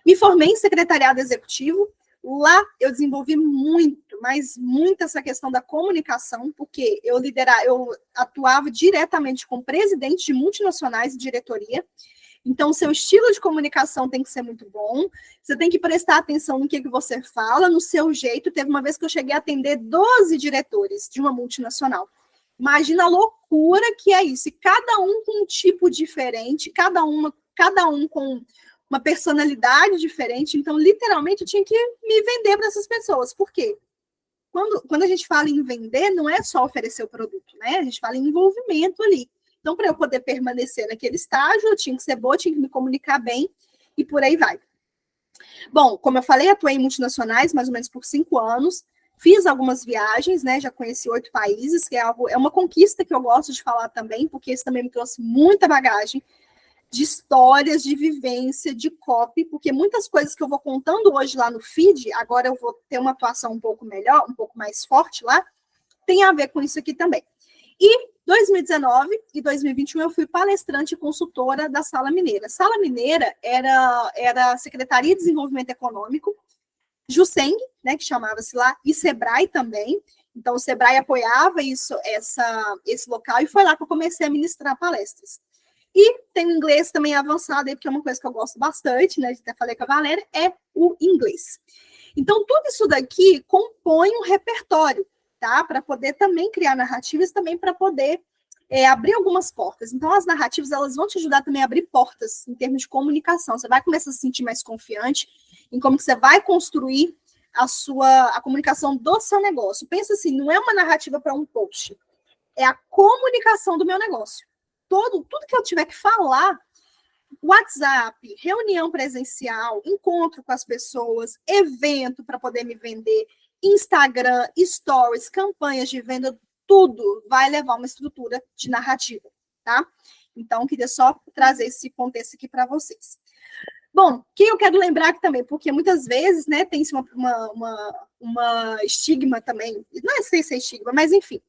Me formei em secretariado executivo, lá eu desenvolvi muito, mas muito essa questão da comunicação, porque eu atuava diretamente com presidentes de multinacionais e diretoria. Então, o seu estilo de comunicação tem que ser muito bom, você tem que prestar atenção no que você fala, no seu jeito. Teve uma vez que eu cheguei a atender 12 diretores de uma multinacional. Imagina a loucura que é isso. E cada um com um tipo diferente, cada um com uma personalidade diferente. Então, literalmente, eu tinha que me vender para essas pessoas. Por quê? Quando a gente fala em vender, não é só oferecer o produto, né? A gente fala em envolvimento ali. Então, para eu poder permanecer naquele estágio, eu tinha que ser boa, tinha que me comunicar bem e por aí vai. Bom, como eu falei, atuei em multinacionais mais ou menos por 5 anos, fiz algumas viagens, né? Já conheci 8 países, que é uma conquista que eu gosto de falar também, porque isso também me trouxe muita bagagem de histórias, de vivência, de copy, porque muitas coisas que eu vou contando hoje lá no feed, agora eu vou ter uma atuação um pouco melhor, um pouco mais forte lá, tem a ver com isso aqui também. E 2019 e 2021 eu fui palestrante e consultora da Sala Mineira. Sala Mineira era a Secretaria de Desenvolvimento Econômico, Juseng, né, que chamava-se lá, e Sebrae também. Então, o Sebrae apoiava esse local e foi lá que eu comecei a ministrar palestras. E tem o inglês também avançado, aí, porque é uma coisa que eu gosto bastante, né? Até falei com a Valéria, é o inglês. Então, tudo isso daqui compõe um repertório, tá? Para poder também criar narrativas, também para poder abrir algumas portas. Então, as narrativas, elas vão te ajudar também a abrir portas em termos de comunicação. Você vai começar a se sentir mais confiante em como que você vai construir a comunicação do seu negócio. Pensa assim, não é uma narrativa para um post, é a comunicação do meu negócio. Tudo que eu tiver que falar, WhatsApp, reunião presencial, encontro com as pessoas, evento para poder me vender, Instagram, stories, campanhas de venda, tudo vai levar uma estrutura de narrativa, tá? Então, queria só trazer esse contexto aqui para vocês. Bom, que eu quero lembrar aqui também, porque muitas vezes, né, tem uma estigma também, não sei se é estigma, mas enfim,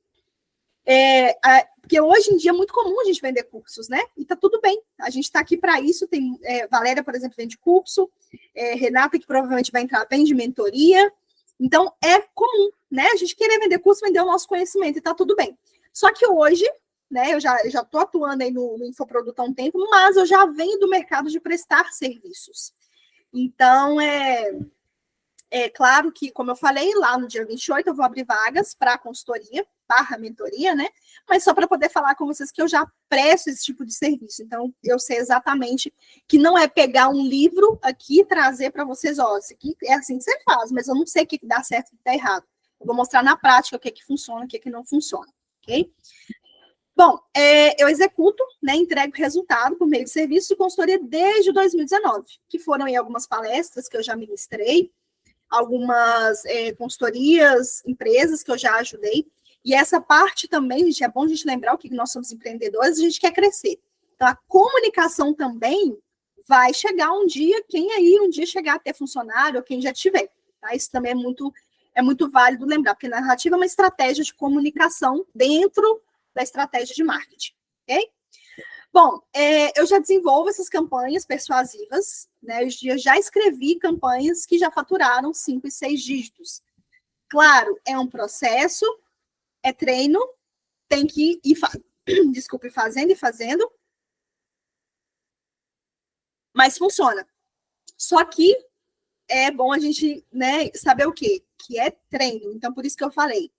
porque hoje em dia é muito comum a gente vender cursos, né? E tá tudo bem. A gente está aqui para isso. Tem Valéria, por exemplo, vende curso, Renata, que provavelmente vai entrar, vende mentoria. Então, é comum, né? A gente querer vender curso, vender o nosso conhecimento, e tá tudo bem. Só que hoje, né, eu já estou atuando aí no infoproduto há um tempo, mas eu já venho do mercado de prestar serviços. Então, é claro que, como eu falei, lá no dia 28 eu vou abrir vagas para consultoria, mentoria, né? Mas só para poder falar com vocês que eu já presto esse tipo de serviço. Então, eu sei exatamente que não é pegar um livro aqui e trazer para vocês, ó, isso aqui é assim que você faz, mas eu não sei o que dá certo e o que dá errado. Eu vou mostrar na prática o que funciona, o que não funciona, ok? Bom, eu executo, né, entrego resultado por meio de serviço de consultoria desde 2019, que foram aí algumas palestras que eu já ministrei, algumas consultorias, empresas que eu já ajudei. E essa parte também, gente, é bom a gente lembrar o que nós somos empreendedores, a gente quer crescer. Então, a comunicação também vai chegar um dia, quem aí um dia chegar a ter funcionário, ou quem já tiver. Tá? Isso também é muito válido lembrar, porque narrativa é uma estratégia de comunicação dentro da estratégia de marketing. Ok? Bom, eu já desenvolvo essas campanhas persuasivas, né? Eu já escrevi campanhas que já faturaram 5 e 6 dígitos. Claro, é um processo, é treino, tem que ir fazendo e fazendo, mas funciona. Só que é bom a gente, né, saber o quê? Que é treino. Então, por isso que eu falei,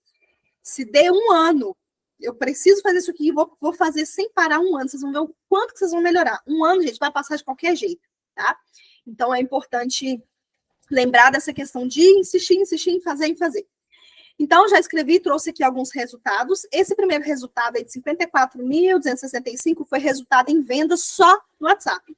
se der um ano, eu preciso fazer isso aqui, vou fazer sem parar um ano, vocês vão ver o quanto que vocês vão melhorar. Um ano, gente, vai passar de qualquer jeito, tá? Então, é importante lembrar dessa questão de insistir em fazer e fazer. Então, já escrevi, trouxe aqui alguns resultados. Esse primeiro resultado aí de 54.265 foi resultado em venda só no WhatsApp.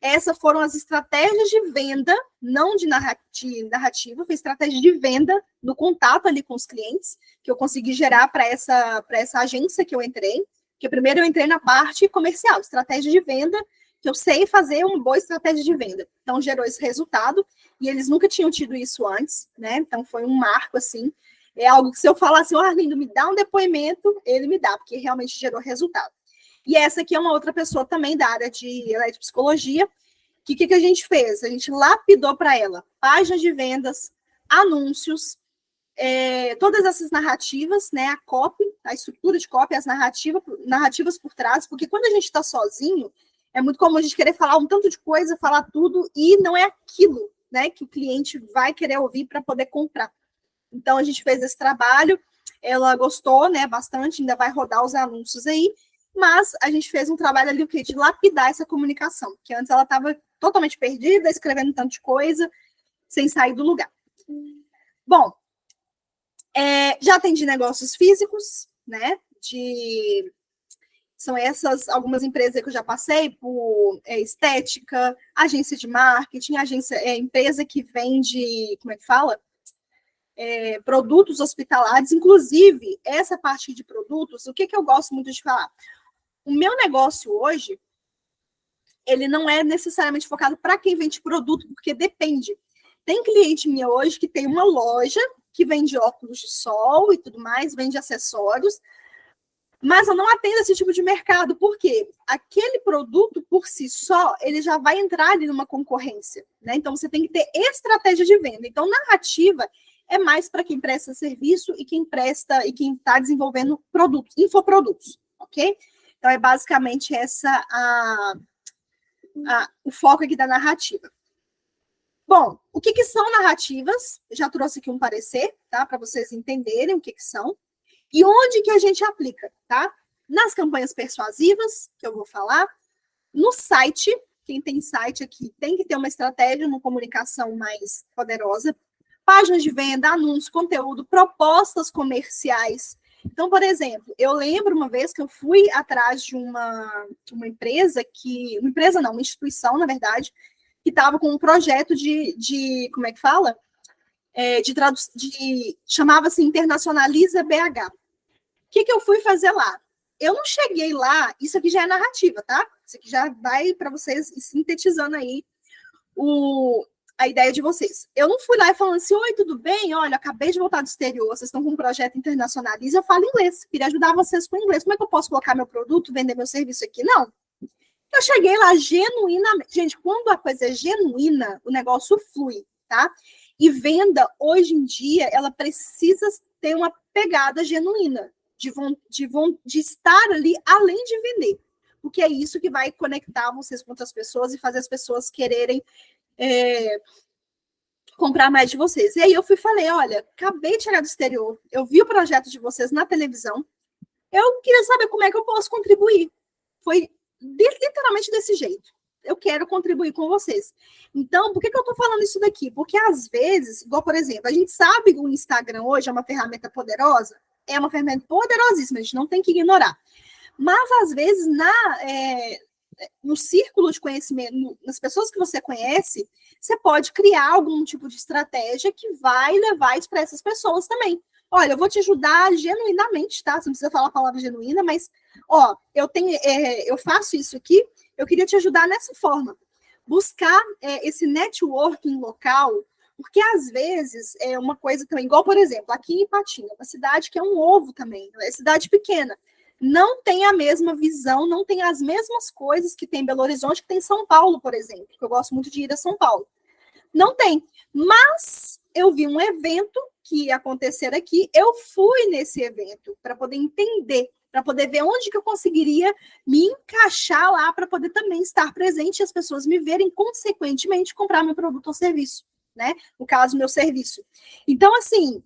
Essas foram as estratégias de venda, não de narrativa, foi estratégia de venda no contato ali com os clientes, que eu consegui gerar para essa agência que eu entrei. Porque primeiro eu entrei na parte comercial, estratégia de venda, que eu sei fazer uma boa estratégia de venda. Então, gerou esse resultado, e eles nunca tinham tido isso antes, né? Então, foi um marco, assim. É algo que se eu falar assim, Arlindo, me dá um depoimento, ele me dá, porque realmente gerou resultado. E essa aqui é uma outra pessoa também da área de eletropsicologia. O que a gente fez? A gente lapidou para ela páginas de vendas, anúncios, todas essas narrativas, né? A copy, a estrutura de copy, as narrativas por trás, porque quando a gente está sozinho, é muito comum a gente querer falar um tanto de coisa, falar tudo, e não é aquilo, né, que o cliente vai querer ouvir para poder comprar. Então, a gente fez esse trabalho, ela gostou, né, bastante, ainda vai rodar os anúncios aí, mas a gente fez um trabalho ali, o quê? De lapidar essa comunicação, que antes ela estava totalmente perdida, escrevendo um tanto de coisa, sem sair do lugar. Bom, já atendi negócios físicos, né, são essas algumas empresas que eu já passei por estética, agência de marketing, empresa que vende, como é que fala? Produtos hospitalares, inclusive, essa parte de produtos, o que eu gosto muito de falar? O meu negócio hoje, ele não é necessariamente focado para quem vende produto, porque depende. Tem cliente minha hoje que tem uma loja que vende óculos de sol e tudo mais, vende acessórios, mas eu não atendo esse tipo de mercado, porque aquele produto, por si só, ele já vai entrar ali numa concorrência, né? Então, você tem que ter estratégia de venda. Então, narrativa é mais para quem presta serviço e quem está desenvolvendo produtos, infoprodutos, ok? Então, é basicamente o foco aqui da narrativa. Bom, o que são narrativas? Eu já trouxe aqui um parecer, tá? Para vocês entenderem o que são. E onde que a gente aplica, tá? Nas campanhas persuasivas, que eu vou falar, no site, quem tem site aqui tem que ter uma estratégia, uma comunicação mais poderosa, páginas de venda, anúncios, conteúdo, propostas comerciais. Então, por exemplo, eu lembro uma vez que eu fui atrás de uma instituição, na verdade, que estava com um projeto de como é que fala? Chamava-se Internacionaliza BH. O que eu fui fazer lá? Eu não cheguei lá, isso aqui já é narrativa, tá? Isso aqui já vai para vocês sintetizando aí a ideia de vocês. Eu não fui lá e falando assim, oi, tudo bem? Olha, acabei de voltar do exterior, vocês estão com um projeto Internacionaliza, eu falo inglês, queria ajudar vocês com inglês. Como é que eu posso colocar meu produto, vender meu serviço aqui? Não. Eu cheguei lá genuinamente. Gente, quando a coisa é genuína, o negócio flui, tá? E venda, hoje em dia, ela precisa ter uma pegada genuína, de estar ali além de vender. Porque é isso que vai conectar vocês com outras pessoas e fazer as pessoas quererem comprar mais de vocês. E aí eu falei, olha, acabei de chegar do exterior, eu vi o projeto de vocês na televisão, eu queria saber como é que eu posso contribuir. Foi literalmente desse jeito. Eu quero contribuir com vocês. Então, por que eu estou falando isso daqui? Porque, às vezes, igual, por exemplo, a gente sabe que o Instagram hoje é uma ferramenta poderosa, é uma ferramenta poderosíssima, a gente não tem que ignorar. Mas, às vezes, no círculo de conhecimento, nas pessoas que você conhece, você pode criar algum tipo de estratégia que vai levar isso para essas pessoas também. Olha, eu vou te ajudar genuinamente, tá? Você não precisa falar a palavra genuína, mas, ó, eu faço isso aqui, eu queria te ajudar nessa forma. Buscar esse networking local, porque às vezes é uma coisa também, igual, por exemplo, aqui em Ipatinga, uma cidade que é um ovo também, é cidade pequena, não tem a mesma visão, não tem as mesmas coisas que tem em Belo Horizonte, que tem em São Paulo, por exemplo, que eu gosto muito de ir a São Paulo. Não tem. Mas eu vi um evento que ia acontecer aqui, eu fui nesse evento para poder entender, para poder ver onde que eu conseguiria me encaixar lá, para poder também estar presente e as pessoas me verem, consequentemente, comprar meu produto ou serviço, né? No caso, meu serviço. Então, assim,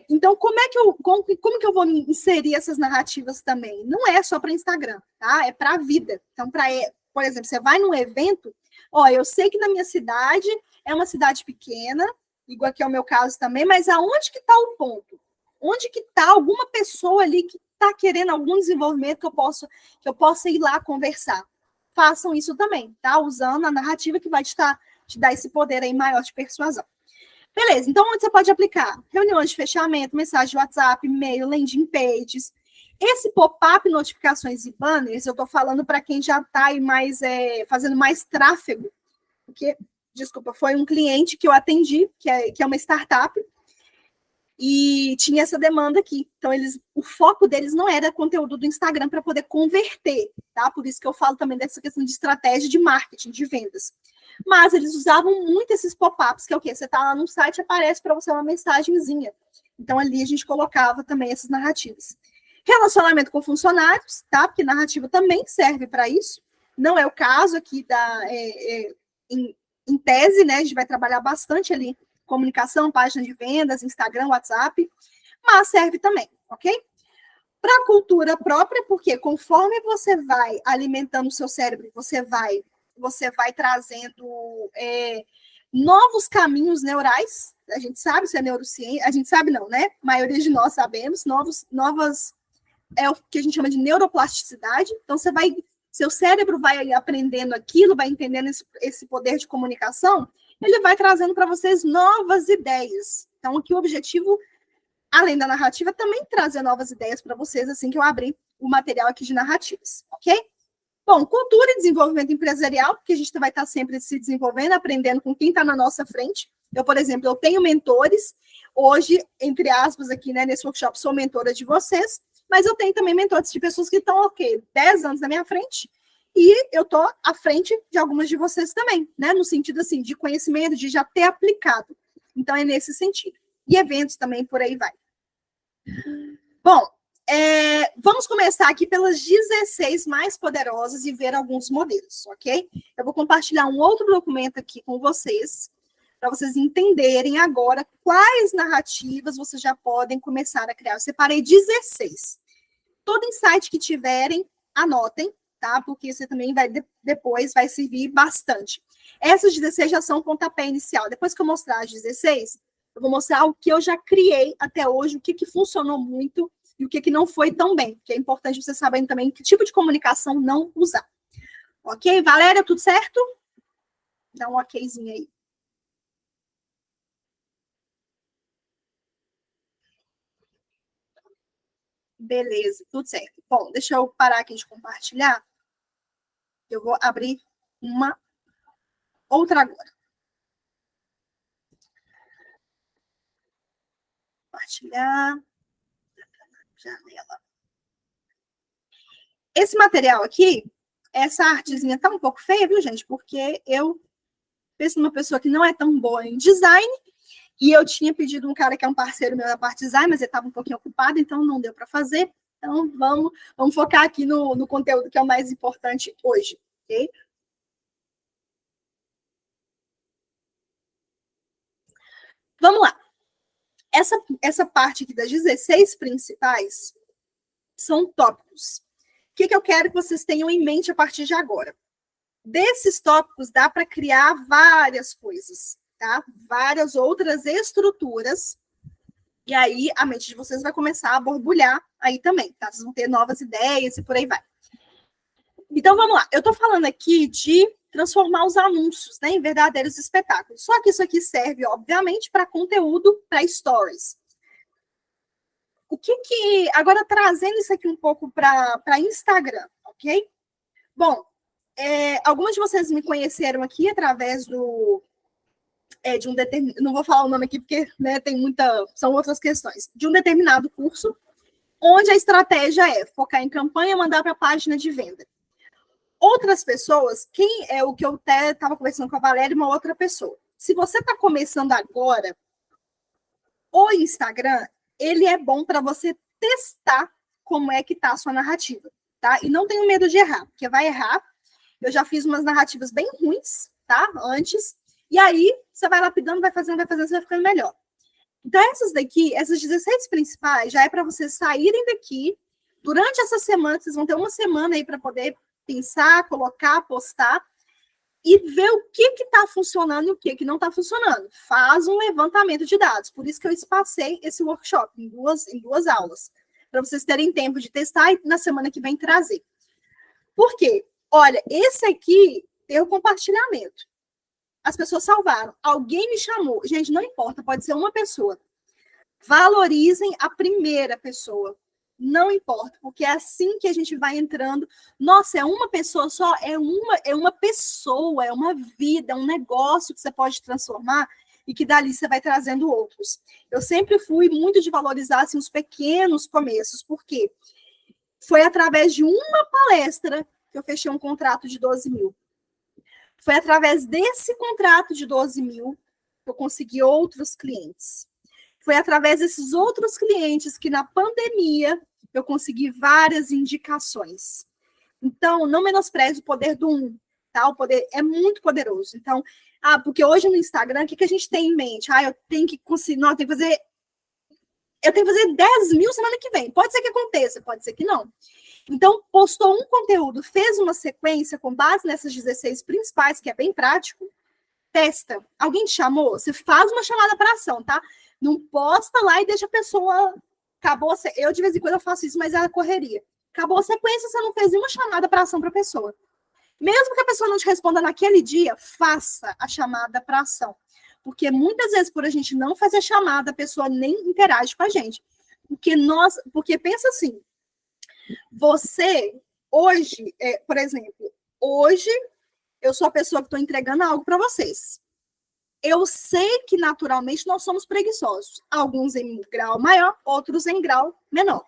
então, como que eu vou inserir essas narrativas também? Não é só para Instagram, tá? É para a vida. Então, por exemplo, você vai num evento, ó, eu sei que na minha cidade é uma cidade pequena, igual aqui é o meu caso também, mas aonde que está o ponto? Onde que está alguma pessoa ali que está querendo algum desenvolvimento que eu possa ir lá conversar? Façam isso também, tá? Usando a narrativa que vai te dar esse poder aí maior de persuasão. Beleza, então onde você pode aplicar? Reuniões de fechamento, mensagem de WhatsApp, e-mail, landing pages. Esse pop-up, notificações e banners, eu estou falando para quem já está aí fazendo mais tráfego, porque, desculpa, foi um cliente que eu atendi, que é uma startup, e tinha essa demanda aqui. Então, o foco deles não era conteúdo do Instagram para poder converter, tá? Por isso que eu falo também dessa questão de estratégia de marketing, de vendas. Mas eles usavam muito esses pop-ups, que é o quê? Você está lá no site, aparece para você uma mensagenzinha. Então, ali a gente colocava também essas narrativas. Relacionamento com funcionários, tá? Porque narrativa também serve para isso. Não é o caso aqui em tese, né? A gente vai trabalhar bastante ali comunicação, página de vendas, Instagram, WhatsApp, mas serve também, ok? Para a cultura própria, porque conforme você vai alimentando o seu cérebro, você vai trazendo novos caminhos neurais. A gente sabe, isso é neurociência, a gente sabe não, né? A maioria de nós sabemos, novas é o que a gente chama de neuroplasticidade. Então, seu cérebro vai aprendendo aquilo, vai entendendo esse poder de comunicação, ele vai trazendo para vocês novas ideias. Então, aqui o objetivo, além da narrativa, é também trazer novas ideias para vocês, assim que eu abrir o material aqui de narrativas, ok? Bom, cultura e desenvolvimento empresarial, porque a gente vai estar sempre se desenvolvendo, aprendendo com quem está na nossa frente. Eu, por exemplo, eu tenho mentores, hoje, entre aspas, aqui, né, nesse workshop, sou mentora de vocês, mas eu tenho também mentores de pessoas que estão, 10 anos na minha frente, e eu estou à frente de algumas de vocês também, né, no sentido, assim, de conhecimento, de já ter aplicado. Então, é nesse sentido. E eventos também, por aí vai. Bom, vamos começar aqui pelas 16 mais poderosas e ver alguns modelos, ok? Eu vou compartilhar um outro documento aqui com vocês, para vocês entenderem agora quais narrativas vocês já podem começar a criar. Eu separei 16. Todo insight que tiverem, anotem, tá? Porque você também depois vai servir bastante. Essas 16 já são o pontapé inicial. Depois que eu mostrar as 16, eu vou mostrar o que eu já criei até hoje, o que funcionou muito e o que não foi tão bem, que é importante vocês saberem também que tipo de comunicação não usar. Ok? Valéria, tudo certo? Dá um okzinho aí. Beleza, tudo certo. Bom, deixa eu parar aqui de compartilhar. Eu vou abrir uma outra agora. Compartilhar. Janela. Esse material aqui, essa artezinha tá um pouco feia, viu, gente? Porque eu penso numa pessoa que não é tão boa em design, e eu tinha pedido um cara que é um parceiro meu da parte de design, mas ele estava um pouquinho ocupado, então não deu para fazer. Então, vamos focar aqui no conteúdo que é o mais importante hoje, ok? Vamos lá. Essa parte aqui das 16 principais são tópicos. O que eu quero que vocês tenham em mente a partir de agora? Desses tópicos dá para criar várias coisas, tá? Várias outras estruturas E aí a mente de vocês vai começar a borbulhar aí também, tá? Vocês vão ter novas ideias e por aí vai. Então vamos lá. Eu estou falando aqui de transformar os anúncios, né, em verdadeiros espetáculos. Só que isso aqui serve, obviamente, para conteúdo, para stories. O que agora trazendo isso aqui um pouco para Instagram, ok? Bom, algumas de vocês me conheceram aqui através de um determinado, não vou falar o nome aqui porque, né, são outras questões, de um determinado curso, onde a estratégia é focar em campanha, mandar para a página de venda. Outras pessoas, quem é o que eu até estava conversando com a Valéria, uma outra pessoa. Se você está começando agora, o Instagram, ele é bom para você testar como é que tá a sua narrativa, tá? E não tenho medo de errar, porque vai errar. Eu já fiz umas narrativas bem ruins, tá? Antes. E aí, você vai lapidando, vai fazendo, você vai ficando melhor. Então, essas daqui, essas 16 principais, já é para vocês saírem daqui. Durante essa semana, vocês vão ter uma semana aí para poder pensar, colocar, postar e ver o que está funcionando e o que não está funcionando. Faz um levantamento de dados. Por isso que eu espacei esse workshop em duas aulas, para vocês terem tempo de testar e na semana que vem trazer. Por quê? Olha, esse aqui tem o compartilhamento. As pessoas salvaram. Alguém me chamou. Gente, não importa, pode ser uma pessoa. Valorizem a primeira pessoa. Não importa, porque é assim que a gente vai entrando. Nossa, é uma pessoa só? É uma pessoa, é uma vida, é um negócio que você pode transformar e que dali você vai trazendo outros. Eu sempre fui muito de valorizar assim, os pequenos começos, porque foi através de uma palestra que eu fechei um contrato de 12 mil. Foi através desse contrato de 12 mil que eu consegui outros clientes. Foi através desses outros clientes que, na pandemia, eu consegui várias indicações. Então, não menospreze o poder do um, tá? O poder é muito poderoso. Então, porque hoje no Instagram, o que a gente tem em mente? Eu tenho que conseguir, não, eu tenho que fazer 10 mil semana que vem. Pode ser que aconteça, pode ser que não. Então, postou um conteúdo, fez uma sequência com base nessas 16 principais, que é bem prático, testa. Alguém te chamou? Você faz uma chamada para ação, tá? Não posta lá e deixa a pessoa... Acabou, eu de vez em quando eu faço isso, mas é a correria. Acabou a sequência, você não fez nenhuma chamada para ação para a pessoa. Mesmo que a pessoa não te responda naquele dia, faça a chamada para ação. Porque muitas vezes, por a gente não fazer chamada, a pessoa nem interage com a gente. Porque pensa assim, você, hoje, por exemplo, hoje eu sou a pessoa que estou entregando algo para vocês. Eu sei que naturalmente nós somos preguiçosos. Alguns em grau maior, outros em grau menor.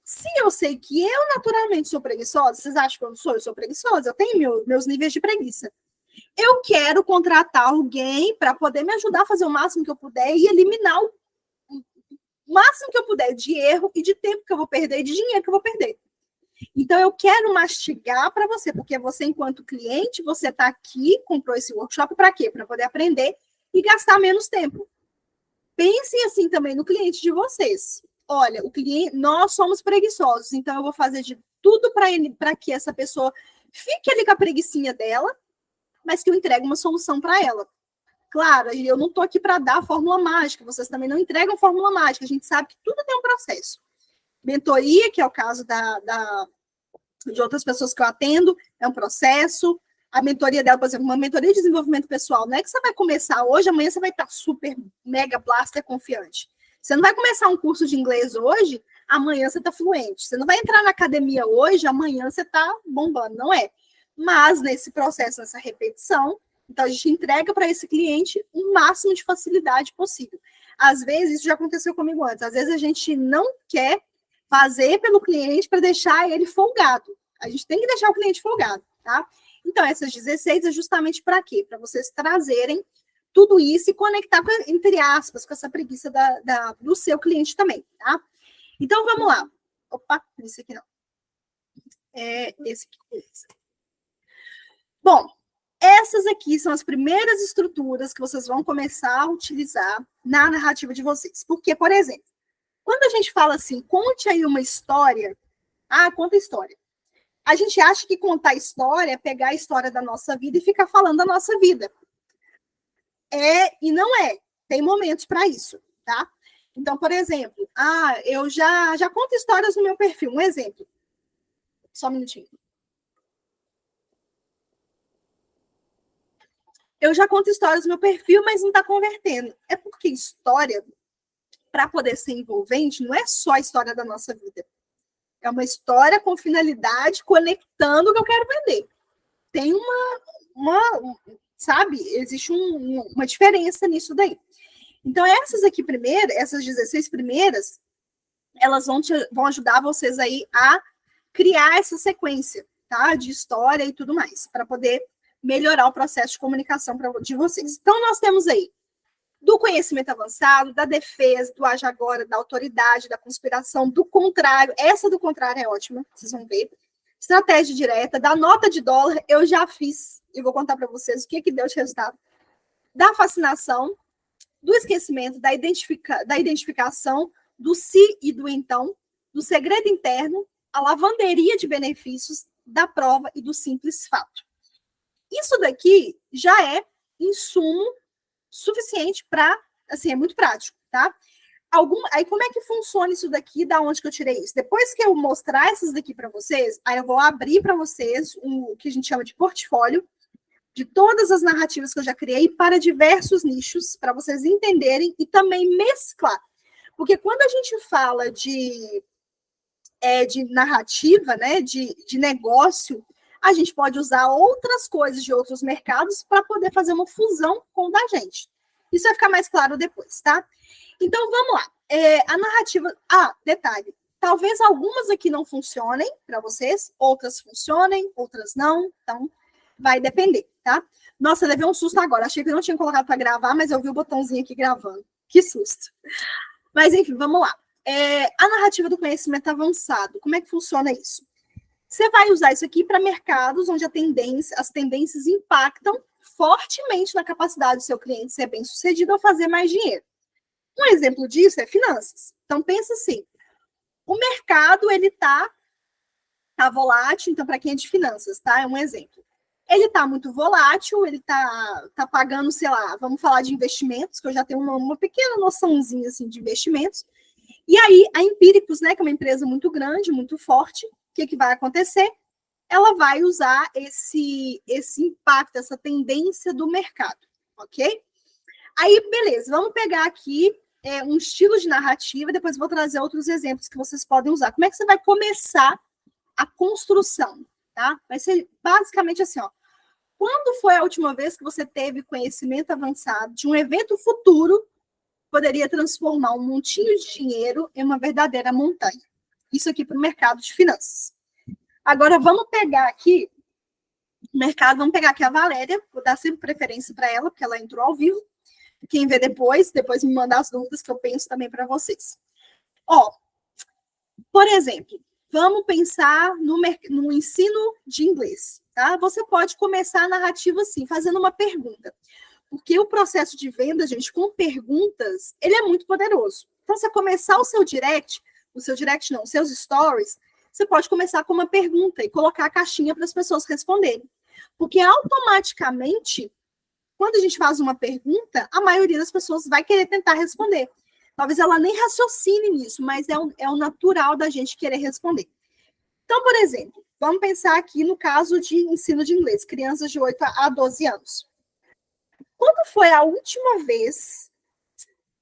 Se eu sei que eu naturalmente sou preguiçosa, vocês acham que eu não sou? Eu sou preguiçosa, eu tenho meus níveis de preguiça. Eu quero contratar alguém para poder me ajudar a fazer o máximo que eu puder e eliminar o máximo que eu puder de erro e de tempo que eu vou perder e de dinheiro que eu vou perder. Então, eu quero mastigar para você, porque você, enquanto cliente, você está aqui, comprou esse workshop para quê? Para poder aprender e gastar menos tempo. Pensem assim também no cliente de vocês. Olha, nós somos preguiçosos, então eu vou fazer de tudo para que essa pessoa fique ali com a preguicinha dela, mas que eu entregue uma solução para ela. Claro, eu não estou aqui para dar a fórmula mágica, vocês também não entregam fórmula mágica, a gente sabe que tudo tem um processo. Mentoria, que é o caso de outras pessoas que eu atendo, é um processo. A mentoria dela, por exemplo, uma mentoria de desenvolvimento pessoal, não é que você vai começar hoje, amanhã você vai estar super, mega, blaster, confiante. Você não vai começar um curso de inglês hoje, amanhã você está fluente. Você não vai entrar na academia hoje, amanhã você está bombando, não é. Mas nesse processo, nessa repetição, então a gente entrega para esse cliente o máximo de facilidade possível. Às vezes, isso já aconteceu comigo antes, às vezes a gente não quer fazer pelo cliente para deixar ele folgado. A gente tem que deixar o cliente folgado, tá? Então, essas 16 é justamente para quê? Para vocês trazerem tudo isso e conectar, entre aspas, com essa preguiça do seu cliente também, tá? Então, vamos lá. Opa, esse aqui não. Esse aqui, beleza. Bom, essas aqui são as primeiras estruturas que vocês vão começar a utilizar na narrativa de vocês. Porque, por exemplo, quando a gente fala assim, conte aí uma história, conta história. A gente acha que contar história é pegar a história da nossa vida e ficar falando da nossa vida. E não é. Tem momentos para isso, tá? Então, por exemplo, eu já conto histórias no meu perfil. Um exemplo. Só um minutinho. Eu já conto histórias no meu perfil, mas não está convertendo. É porque história, para poder ser envolvente, não é só a história da nossa vida. É uma história com finalidade, conectando o que eu quero vender. Tem sabe? Existe uma diferença nisso daí. Então, essas aqui primeiras, essas 16 primeiras, elas vão ajudar vocês aí a criar essa sequência, tá? De história e tudo mais, para poder melhorar o processo de comunicação de vocês. Então, nós temos aí do conhecimento avançado, da defesa, do age agora, da autoridade, da conspiração, do contrário. Essa do contrário é ótima, vocês vão ver. Estratégia direta, da nota de dólar, eu já fiz, e vou contar para vocês o que deu de resultado. Da fascinação, do esquecimento, da identificação, do se e do então, do segredo interno, a lavanderia de benefícios, da prova e do simples fato. Isso daqui já é insumo suficiente para, assim, é muito prático, tá? Aí como é que funciona isso daqui? Da onde que eu tirei isso? Depois que eu mostrar essas daqui para vocês, aí eu vou abrir para vocês o que a gente chama de portfólio de todas as narrativas que eu já criei para diversos nichos, para vocês entenderem e também mesclar. Porque quando a gente fala de narrativa, né, de negócio, a gente pode usar outras coisas de outros mercados para poder fazer uma fusão com o da gente. Isso vai ficar mais claro depois, tá? Então, vamos lá. A narrativa... detalhe. Talvez algumas aqui não funcionem para vocês, outras funcionem, outras não. Então, vai depender, tá? Nossa, eu levei um susto agora. Achei que eu não tinha colocado para gravar, mas eu vi o botãozinho aqui gravando. Que susto. Mas, enfim, vamos lá. A narrativa do conhecimento avançado. Como é que funciona isso? Você vai usar isso aqui para mercados onde as tendências impactam fortemente na capacidade do seu cliente ser bem-sucedido ou fazer mais dinheiro. Um exemplo disso é finanças. Então, pensa assim, o mercado, ele tá volátil, então, para quem é de finanças, tá? É um exemplo. Ele está muito volátil, ele tá pagando, sei lá, vamos falar de investimentos, que eu já tenho uma pequena noçãozinha, assim, de investimentos. E aí, a Empíricos, né, que é uma empresa muito grande, muito forte, o que vai acontecer? Ela vai usar esse impacto, essa tendência do mercado, ok? Aí, beleza, vamos pegar aqui um estilo de narrativa, depois vou trazer outros exemplos que vocês podem usar. Como é que você vai começar a construção, tá? Vai ser basicamente assim, ó. Quando foi a última vez que você teve conhecimento avançado de um evento futuro que poderia transformar um montinho de dinheiro em uma verdadeira montanha? Isso aqui para o mercado de finanças. Agora, vamos pegar aqui o mercado, vamos pegar aqui a Valéria, vou dar sempre preferência para ela, porque ela entrou ao vivo. Quem vê depois me manda as dúvidas que eu penso também para vocês. Ó, por exemplo, vamos pensar no ensino de inglês, tá? Você pode começar a narrativa assim, fazendo uma pergunta. Porque o processo de venda, gente, com perguntas, ele é muito poderoso. Então, você começar os seus stories, você pode começar com uma pergunta e colocar a caixinha para as pessoas responderem. Porque automaticamente, quando a gente faz uma pergunta, a maioria das pessoas vai querer tentar responder. Talvez ela nem raciocine nisso, mas é o natural da gente querer responder. Então, por exemplo, vamos pensar aqui no caso de ensino de inglês, crianças de 8 a 12 anos. Quando foi a última vez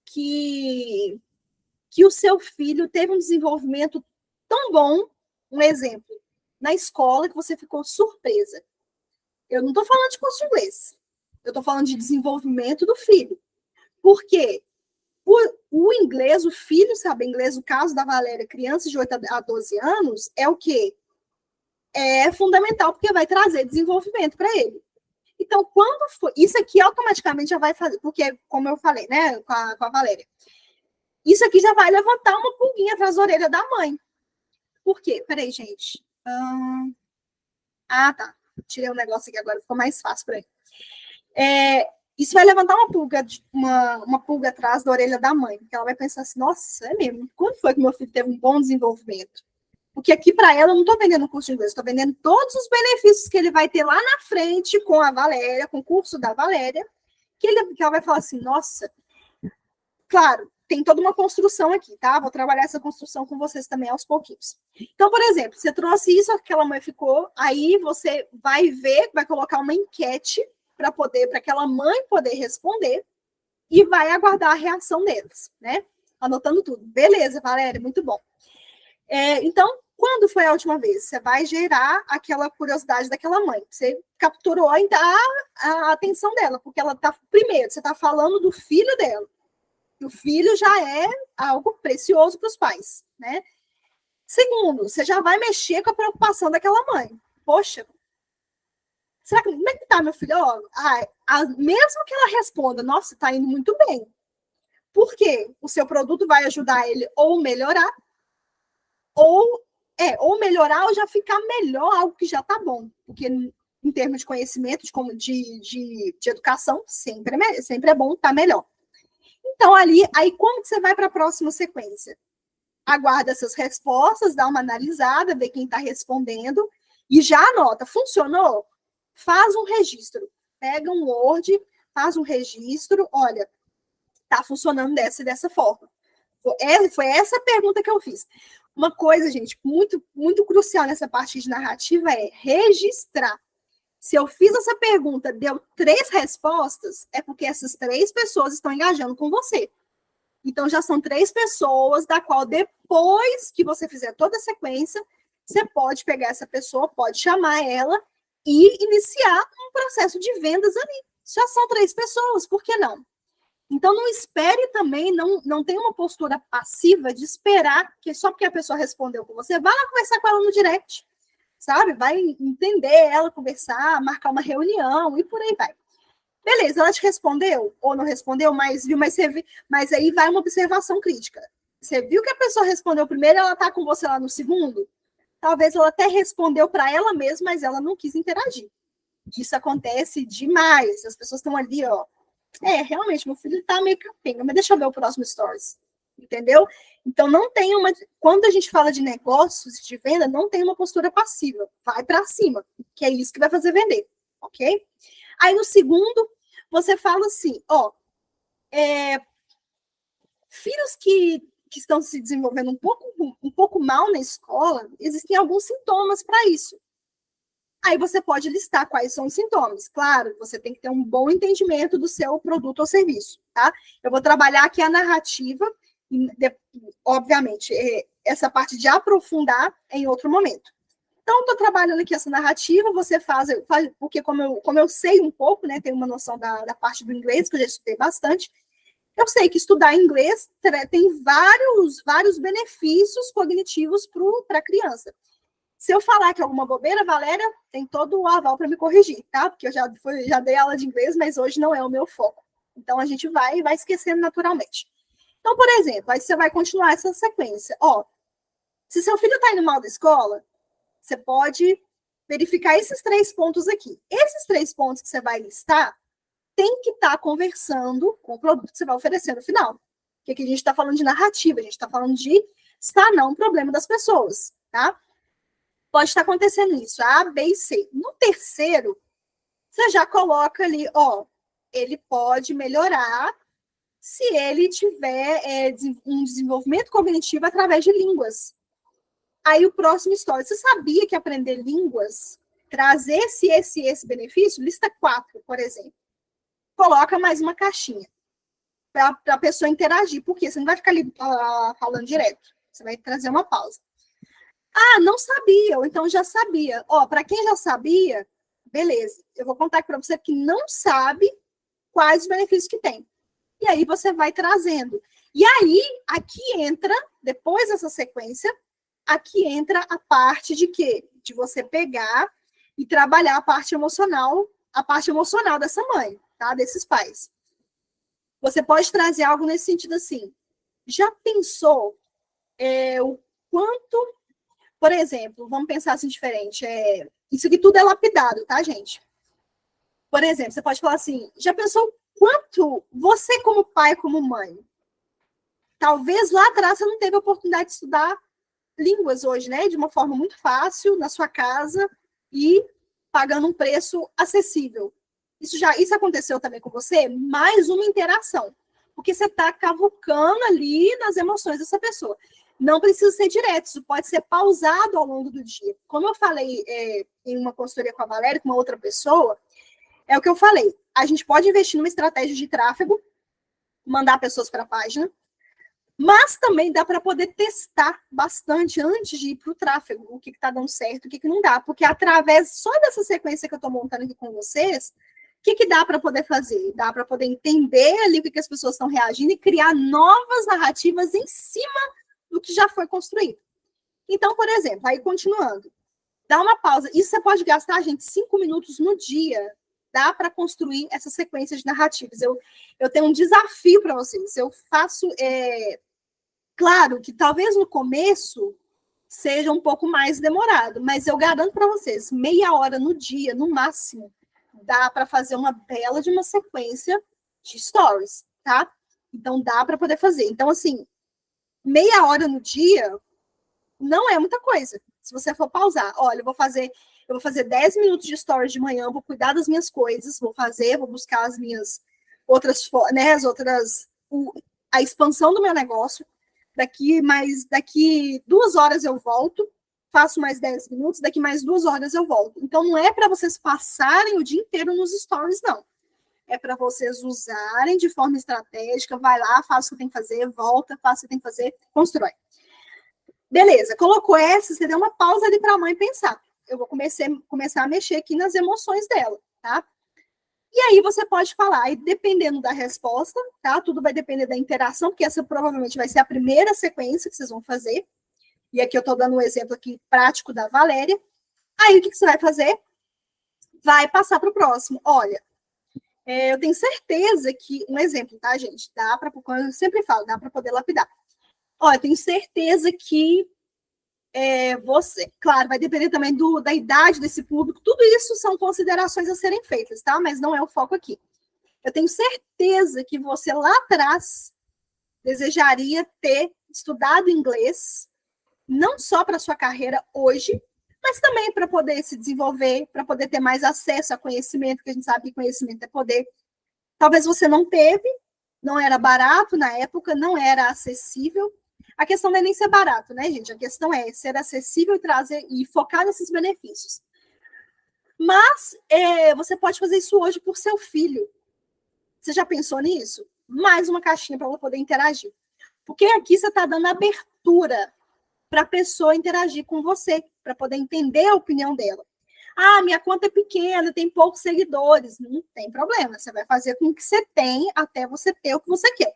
que o seu filho teve um desenvolvimento tão bom, um exemplo, na escola, que você ficou surpresa? Eu não estou falando de curso de inglês. Eu estou falando de desenvolvimento do filho. Por quê? O inglês, o filho sabe inglês, o caso da Valéria, criança de 8 a 12 anos, é o quê? É fundamental, porque vai trazer desenvolvimento para ele. Então, quando for... Isso aqui automaticamente já vai fazer, porque, como eu falei, né, com a Valéria, isso aqui já vai levantar uma pulguinha atrás da orelha da mãe. Por quê? Peraí, gente. Tá. Tirei um negócio aqui agora, ficou mais fácil para ele. Isso vai levantar uma pulga atrás da orelha da mãe, porque ela vai pensar assim, nossa, é mesmo, quando foi que meu filho teve um bom desenvolvimento? Porque aqui, para ela, eu não estou vendendo curso de inglês, estou vendendo todos os benefícios que ele vai ter lá na frente com a Valéria, com o curso da Valéria, que ela vai falar assim, nossa, claro, tem toda uma construção aqui, tá? Vou trabalhar essa construção com vocês também aos pouquinhos. Então, por exemplo, você trouxe isso, aquela mãe ficou, aí você vai ver, vai colocar uma enquete para aquela mãe poder responder e vai aguardar a reação deles, né? Anotando tudo. Beleza, Valéria, muito bom. Então, quando foi a última vez? Você vai gerar aquela curiosidade daquela mãe. Você capturou ainda a atenção dela, porque ela tá, primeiro, você está falando do filho dela. O filho já é algo precioso para os pais, né? Segundo, você já vai mexer com a preocupação daquela mãe. Poxa, será que, como é que tá, meu filho? Mesmo que ela responda, nossa, tá indo muito bem. Por quê? O seu produto vai ajudar ele ou melhorar, ou melhorar ou já ficar melhor, algo que já tá bom. Porque em termos de conhecimento, de educação, sempre é bom estar melhor. Então, aí como que você vai para a próxima sequência? Aguarda essas respostas, dá uma analisada, vê quem está respondendo e já anota. Funcionou? Faz um registro. Pega um Word, faz um registro. Olha, está funcionando dessa forma. Foi essa pergunta que eu fiz. Uma coisa, gente, muito, muito crucial nessa parte de narrativa é registrar. Se eu fiz essa pergunta, deu 3 respostas, é porque essas 3 pessoas estão engajando com você. Então, já são 3 pessoas, da qual depois que você fizer toda a sequência, você pode pegar essa pessoa, pode chamar ela e iniciar um processo de vendas ali. Já são 3 pessoas, por que não? Então, não espere também, não tenha uma postura passiva de esperar que só porque a pessoa respondeu com você, vai lá conversar com ela no direct. Sabe? Vai entender ela, conversar, marcar uma reunião e por aí vai. Beleza, ela te respondeu ou não respondeu, mas aí vai uma observação crítica. Você viu que a pessoa respondeu primeiro, ela tá com você lá no segundo? Talvez ela até respondeu para ela mesma, mas ela não quis interagir. Isso acontece demais. As pessoas estão ali, ó. Realmente, meu filho tá meio capenga, mas deixa eu ver o próximo stories. Entendeu? Então, não tem quando a gente fala de negócios, de venda, não tem uma postura passiva. Vai para cima, que é isso que vai fazer vender, ok? Aí, no segundo, você fala assim, filhos que estão se desenvolvendo um pouco mal na escola, existem alguns sintomas para isso. Aí você pode listar quais são os sintomas. Claro, você tem que ter um bom entendimento do seu produto ou serviço, tá? Eu vou trabalhar aqui a narrativa, obviamente, essa parte de aprofundar em outro momento. Então, estou trabalhando aqui essa narrativa, você faz porque como eu sei um pouco, né, tenho uma noção da parte do inglês, que eu já estudei bastante, eu sei que estudar inglês tem vários benefícios cognitivos para a criança. Se eu falar que é alguma bobeira, Valéria tem todo o aval para me corrigir, tá? Porque eu já dei aula de inglês, mas hoje não é o meu foco. Então, a gente vai esquecendo naturalmente. Então, por exemplo, aí você vai continuar essa sequência. Se seu filho está indo mal da escola, você pode verificar esses 3 pontos aqui. Esses 3 pontos que você vai listar tem que estar conversando com o produto que você vai oferecer no final. Porque aqui a gente está falando de narrativa, a gente está falando de sanar um problema das pessoas, tá? Pode estar acontecendo isso, A, B e C. No terceiro, você já coloca ali, ele pode melhorar se ele tiver um desenvolvimento cognitivo através de línguas. Aí o próximo história. Você sabia que aprender línguas traz esse benefício? Lista 4, por exemplo. Coloca mais uma caixinha para a pessoa interagir, porque você não vai ficar ali falando direto. Você vai trazer uma pausa. Não sabia, ou então já sabia. Para quem já sabia, beleza. Eu vou contar aqui para você que não sabe quais os benefícios que tem. E aí você vai trazendo. E aí, aqui entra, depois dessa sequência, aqui entra a parte de quê? De você pegar e trabalhar a parte emocional dessa mãe, tá? Desses pais. Você pode trazer algo nesse sentido assim. Já pensou o quanto, por exemplo, vamos pensar assim diferente, isso aqui tudo é lapidado, tá, gente? Por exemplo, você pode falar assim, já pensou quanto você como pai, como mãe, talvez lá atrás você não teve a oportunidade de estudar línguas hoje, né? De uma forma muito fácil, na sua casa e pagando um preço acessível. Isso aconteceu também com você? Mais uma interação. porque você está cavucando ali nas emoções dessa pessoa. Não precisa ser direto, isso pode ser pausado ao longo do dia. Como eu falei em uma consultoria com a Valéria, com uma outra pessoa, é o que eu falei. A gente pode investir numa estratégia de tráfego, mandar pessoas para a página, mas também dá para poder testar bastante antes de ir para o tráfego, o que está dando certo, o que não dá, porque através só dessa sequência que eu estou montando aqui com vocês, o que dá para poder fazer? Dá para poder entender ali o que as pessoas estão reagindo e criar novas narrativas em cima do que já foi construído. Então, por exemplo, aí continuando, dá uma pausa. Isso você pode gastar, gente, 5 minutos no dia. Dá para construir essa sequência de narrativas. Eu tenho um desafio para vocês. Eu faço... Claro que talvez no começo seja um pouco mais demorado, mas eu garanto para vocês, meia hora no dia, no máximo, dá para fazer uma bela de uma sequência de stories, tá? Então, dá para poder fazer. Então, assim, meia hora no dia não é muita coisa. Se você for pausar, olha, eu vou fazer 10 minutos de stories de manhã, vou cuidar das minhas coisas, vou buscar as minhas outras, né, a expansão do meu negócio. Daqui 2 horas eu volto, faço mais 10 minutos, daqui mais 2 horas eu volto. Então, não é para vocês passarem o dia inteiro nos stories, não. É para vocês usarem de forma estratégica, vai lá, faz o que tem que fazer, volta, faz o que tem que fazer, constrói. Beleza, colocou essa, você deu uma pausa ali para a mãe pensar. Eu vou começar a mexer aqui nas emoções dela, tá? E aí você pode falar, e dependendo da resposta, tá? Tudo vai depender da interação, porque essa provavelmente vai ser a primeira sequência que vocês vão fazer. E aqui eu estou dando um exemplo aqui prático da Valéria. Aí o que você vai fazer? Vai passar para o próximo. Olha, eu tenho certeza que, um exemplo, tá, gente? Dá para, como eu sempre falo, dá para poder lapidar. Olha, eu tenho certeza que você, claro, vai depender também da idade desse público, tudo isso são considerações a serem feitas, tá? Mas não é o foco aqui. Eu tenho certeza que você lá atrás desejaria ter estudado inglês, não só para sua carreira hoje, mas também para poder se desenvolver, para poder ter mais acesso a conhecimento, que a gente sabe que conhecimento é poder. Talvez você não teve, não era barato na época, não era acessível. A questão não é nem ser barato, né, gente? A questão é ser acessível e trazer e focar nesses benefícios. Mas você pode fazer isso hoje por seu filho. Você já pensou nisso? Mais uma caixinha para ela poder interagir. Porque aqui você está dando abertura para a pessoa interagir com você, para poder entender a opinião dela. Ah, minha conta é pequena, tem poucos seguidores. Não tem problema, você vai fazer com o que você tem até você ter o que você quer.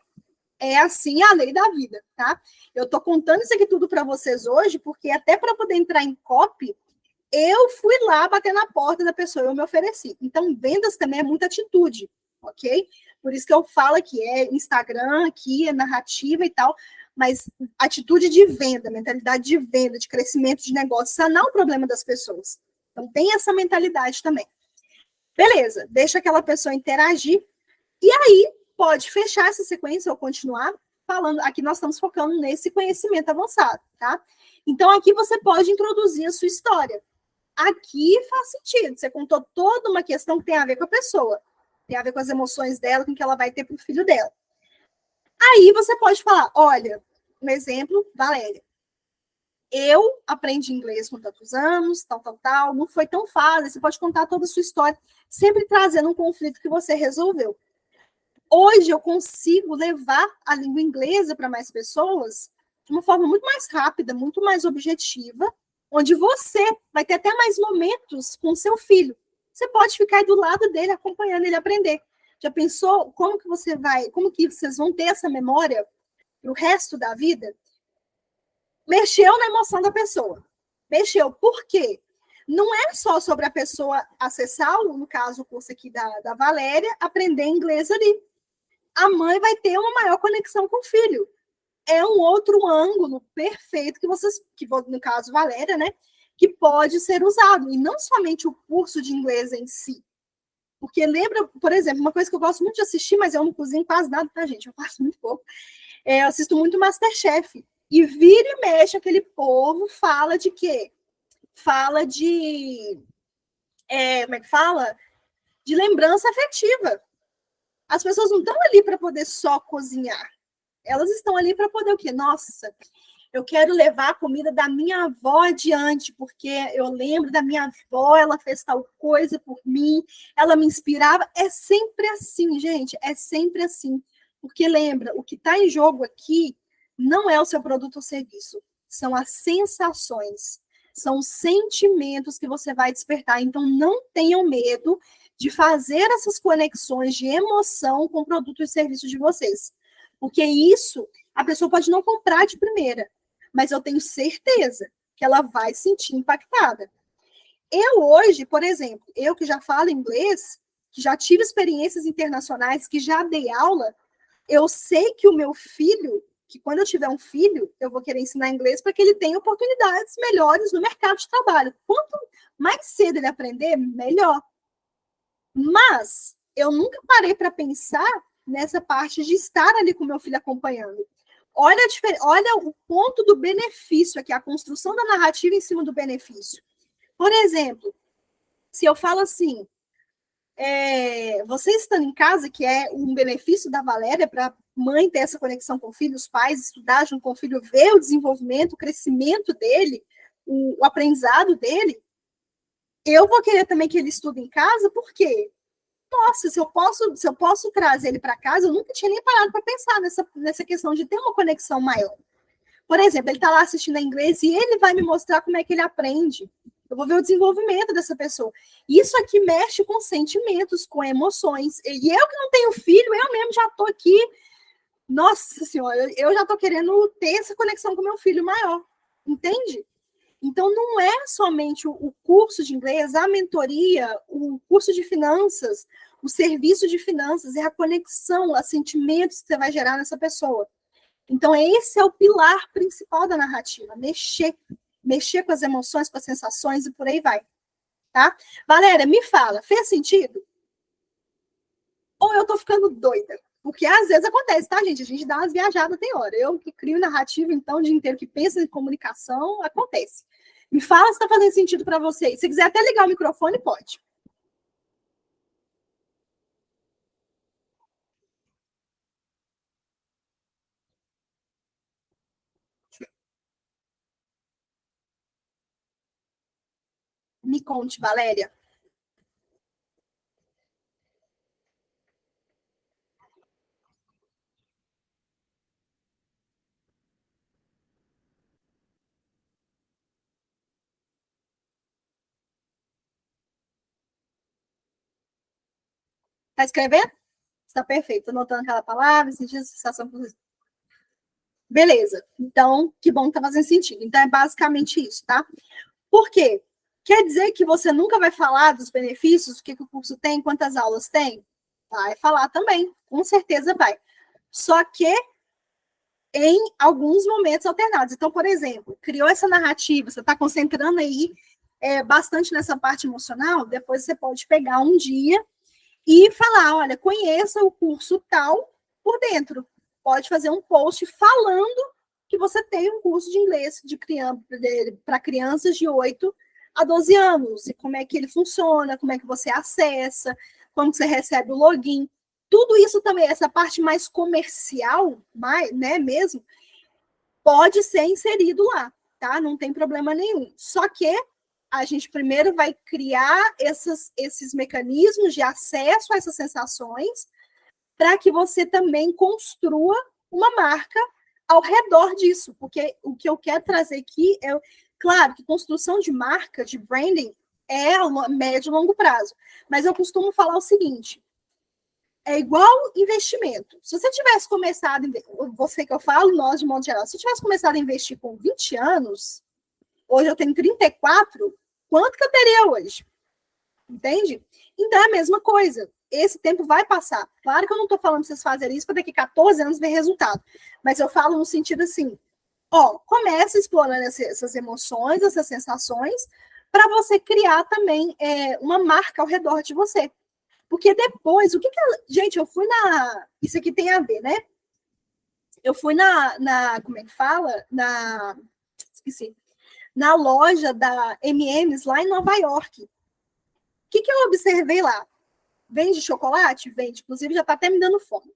É assim a lei da vida, tá? Eu tô contando isso aqui tudo para vocês hoje, porque até para poder entrar em copy, eu fui lá bater na porta da pessoa, eu me ofereci. Então, vendas também é muita atitude, ok? Por isso que eu falo que é Instagram, aqui é narrativa e tal, mas atitude de venda, mentalidade de venda, de crescimento de negócio, sanar o problema das pessoas. Então, tem essa mentalidade também. Beleza, deixa aquela pessoa interagir, e aí pode fechar essa sequência ou continuar falando. Aqui nós estamos focando nesse conhecimento avançado, tá? Então, aqui você pode introduzir a sua história. Aqui faz sentido. Você contou toda uma questão que tem a ver com a pessoa, tem a ver com as emoções dela, com o que ela vai ter para o filho dela. Aí você pode falar, olha, um exemplo, Valéria. Eu aprendi inglês com tantos anos, tal, não foi tão fácil. Você pode contar toda a sua história, sempre trazendo um conflito que você resolveu. Hoje eu consigo levar a língua inglesa para mais pessoas de uma forma muito mais rápida, muito mais objetiva, onde você vai ter até mais momentos com seu filho. Você pode ficar aí do lado dele, acompanhando ele aprender. Já pensou como que vocês vão ter essa memória pro resto da vida? Mexeu na emoção da pessoa. Mexeu. Por quê? Não é só sobre a pessoa acessar, no caso, o curso aqui da Valéria, aprender inglês ali. A mãe vai ter uma maior conexão com o filho. É um outro ângulo perfeito que no caso, Valéria, né, que pode ser usado. E não somente o curso de inglês em si. Porque lembra, por exemplo, uma coisa que eu gosto muito de assistir, mas eu não cozinho quase nada, tá, gente? Eu faço muito pouco. Eu assisto muito MasterChef. E vira e mexe, aquele povo fala de quê? Fala de... como é que fala? De lembrança afetiva. As pessoas não estão ali para poder só cozinhar. Elas estão ali para poder o quê? Nossa, eu quero levar a comida da minha avó adiante, porque eu lembro da minha avó, ela fez tal coisa por mim, ela me inspirava. É sempre assim, gente, é sempre assim. Porque lembra, o que está em jogo aqui não é o seu produto ou serviço, são as sensações, são os sentimentos que você vai despertar. Então, não tenham medo de fazer essas conexões de emoção com o produto e serviço de vocês. Porque isso a pessoa pode não comprar de primeira, mas eu tenho certeza que ela vai se sentir impactada. Eu hoje, por exemplo, eu que já falo inglês, que já tive experiências internacionais, que já dei aula, eu sei que o meu filho, que quando eu tiver um filho, eu vou querer ensinar inglês para que ele tenha oportunidades melhores no mercado de trabalho. Quanto mais cedo ele aprender, melhor. Mas eu nunca parei para pensar nessa parte de estar ali com meu filho acompanhando. Olha o ponto do benefício aqui, a construção da narrativa em cima do benefício. Por exemplo, se eu falo assim, você estando em casa, que é um benefício da Valéria para mãe ter essa conexão com o filho, os pais estudar junto com o filho, ver o desenvolvimento, o crescimento dele, o aprendizado dele, eu vou querer também que ele estude em casa, por quê? Nossa, se eu posso trazer ele para casa, eu nunca tinha nem parado para pensar nessa questão de ter uma conexão maior. Por exemplo, ele está lá assistindo a inglês e ele vai me mostrar como é que ele aprende. Eu vou ver o desenvolvimento dessa pessoa. Isso aqui mexe com sentimentos, com emoções. E eu que não tenho filho, eu mesmo já estou aqui. Nossa Senhora, eu já estou querendo ter essa conexão com meu filho maior. Entende? Então, não é somente o curso de inglês, a mentoria, o curso de finanças, o serviço de finanças, é a conexão, os sentimentos que você vai gerar nessa pessoa. Então, esse é o pilar principal da narrativa, mexer com as emoções, com as sensações e por aí vai, tá? Valéria, me fala, fez sentido? Ou eu tô ficando doida? Porque às vezes acontece, tá, gente? A gente dá umas viajadas, tem hora. Eu que crio narrativa, então, o dia inteiro que pensa em comunicação, acontece. Me fala se tá fazendo sentido para vocês. Se quiser até ligar o microfone, pode. Me conte, Valéria. Tá escrevendo? Está perfeito. Anotando aquela palavra, sentindo a sensação. Beleza. Então, que bom que tá fazendo sentido. Então, é basicamente isso, tá? Por quê? Quer dizer que você nunca vai falar dos benefícios, o que, que o curso tem, quantas aulas tem? Vai falar também, com certeza vai. Só que em alguns momentos alternados. Então, por exemplo, criou essa narrativa, você está concentrando aí bastante nessa parte emocional, depois você pode pegar um dia e falar, olha, conheça o curso tal por dentro. Pode fazer um post falando que você tem um curso de inglês para crianças de 8 a 12 anos, e como é que ele funciona, como é que você acessa, como você recebe o login. Tudo isso também, essa parte mais comercial, né, mesmo, pode ser inserido lá, tá? Não tem problema nenhum. Só que a gente primeiro vai criar esses mecanismos de acesso a essas sensações para que você também construa uma marca ao redor disso, porque o que eu quero trazer aqui é, claro, que construção de marca, de branding, é a médio e longo prazo, mas eu costumo falar o seguinte, é igual investimento. Se você tivesse começado, você que eu falo, nós de modo geral, se eu tivesse começado a investir com 20 anos, hoje eu tenho 34, quanto que eu teria hoje? Entende? Então é a mesma coisa. Esse tempo vai passar. Claro que eu não estou falando para vocês fazerem isso para daqui a 14 anos ver resultado. Mas eu falo no sentido assim: começa explorando essas emoções, essas sensações, para você criar também uma marca ao redor de você. Porque depois, o que que. Gente, eu fui na. Isso aqui tem a ver, né? Eu fui como é que fala? Esqueci. Na loja da M&M's lá em Nova York. O que que eu observei lá? Vende chocolate? Vende. Inclusive, já está até me dando fome.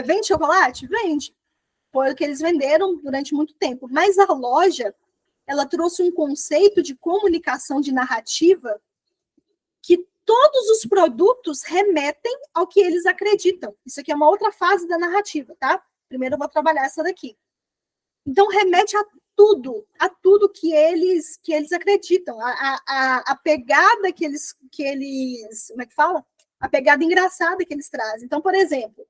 Vende chocolate? Vende. Foi o que eles venderam durante muito tempo. Mas a loja, ela trouxe um conceito de comunicação de narrativa que todos os produtos remetem ao que eles acreditam. Isso aqui é uma outra fase da narrativa, tá? Primeiro eu vou trabalhar essa daqui. Então, remete a tudo que eles acreditam, a pegada que eles, como é que fala? A pegada engraçada que eles trazem. Então, por exemplo,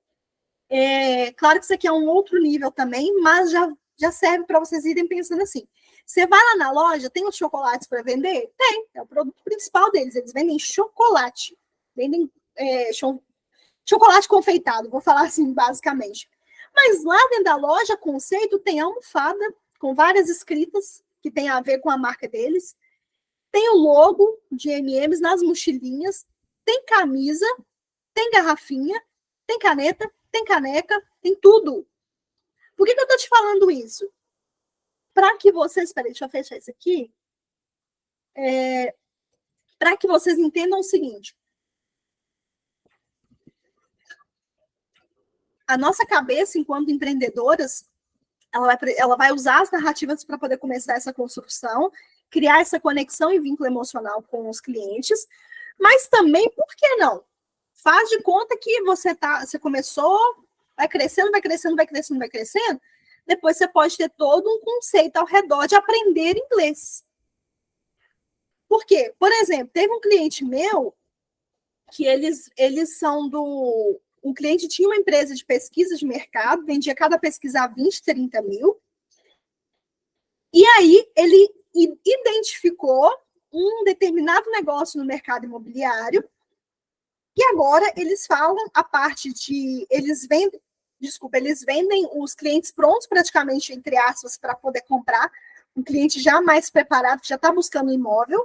claro que isso aqui é um outro nível também, mas já serve para vocês irem pensando assim. Você vai lá na loja, tem os chocolates para vender? Tem, é o produto principal deles. Eles vendem chocolate. Vendem chocolate confeitado, vou falar assim, basicamente. Mas lá dentro da loja, conceito, tem almofada com várias escritas que tem a ver com a marca deles. Tem o logo de M&M's nas mochilinhas. Tem camisa, tem garrafinha, tem caneta, tem caneca, tem tudo. Por que eu estou te falando isso? Para que vocês... Peraí, deixa eu fechar isso aqui. Para que vocês entendam o seguinte. A nossa cabeça, enquanto empreendedoras, ela vai usar as narrativas para poder começar essa construção, criar essa conexão e vínculo emocional com os clientes, mas também, por que não? Faz de conta que você começou, vai crescendo, vai crescendo, vai crescendo, vai crescendo, depois você pode ter todo um conceito ao redor de aprender inglês. Por quê? Por exemplo, teve um cliente meu que eles são do... Um cliente tinha uma empresa de pesquisa de mercado, vendia cada pesquisa a 20, 30 mil. E aí ele identificou um determinado negócio no mercado imobiliário. E agora eles falam a parte de... Eles vendem os clientes prontos, praticamente, entre aspas, para poder comprar. Um cliente já mais preparado, que já está buscando um imóvel.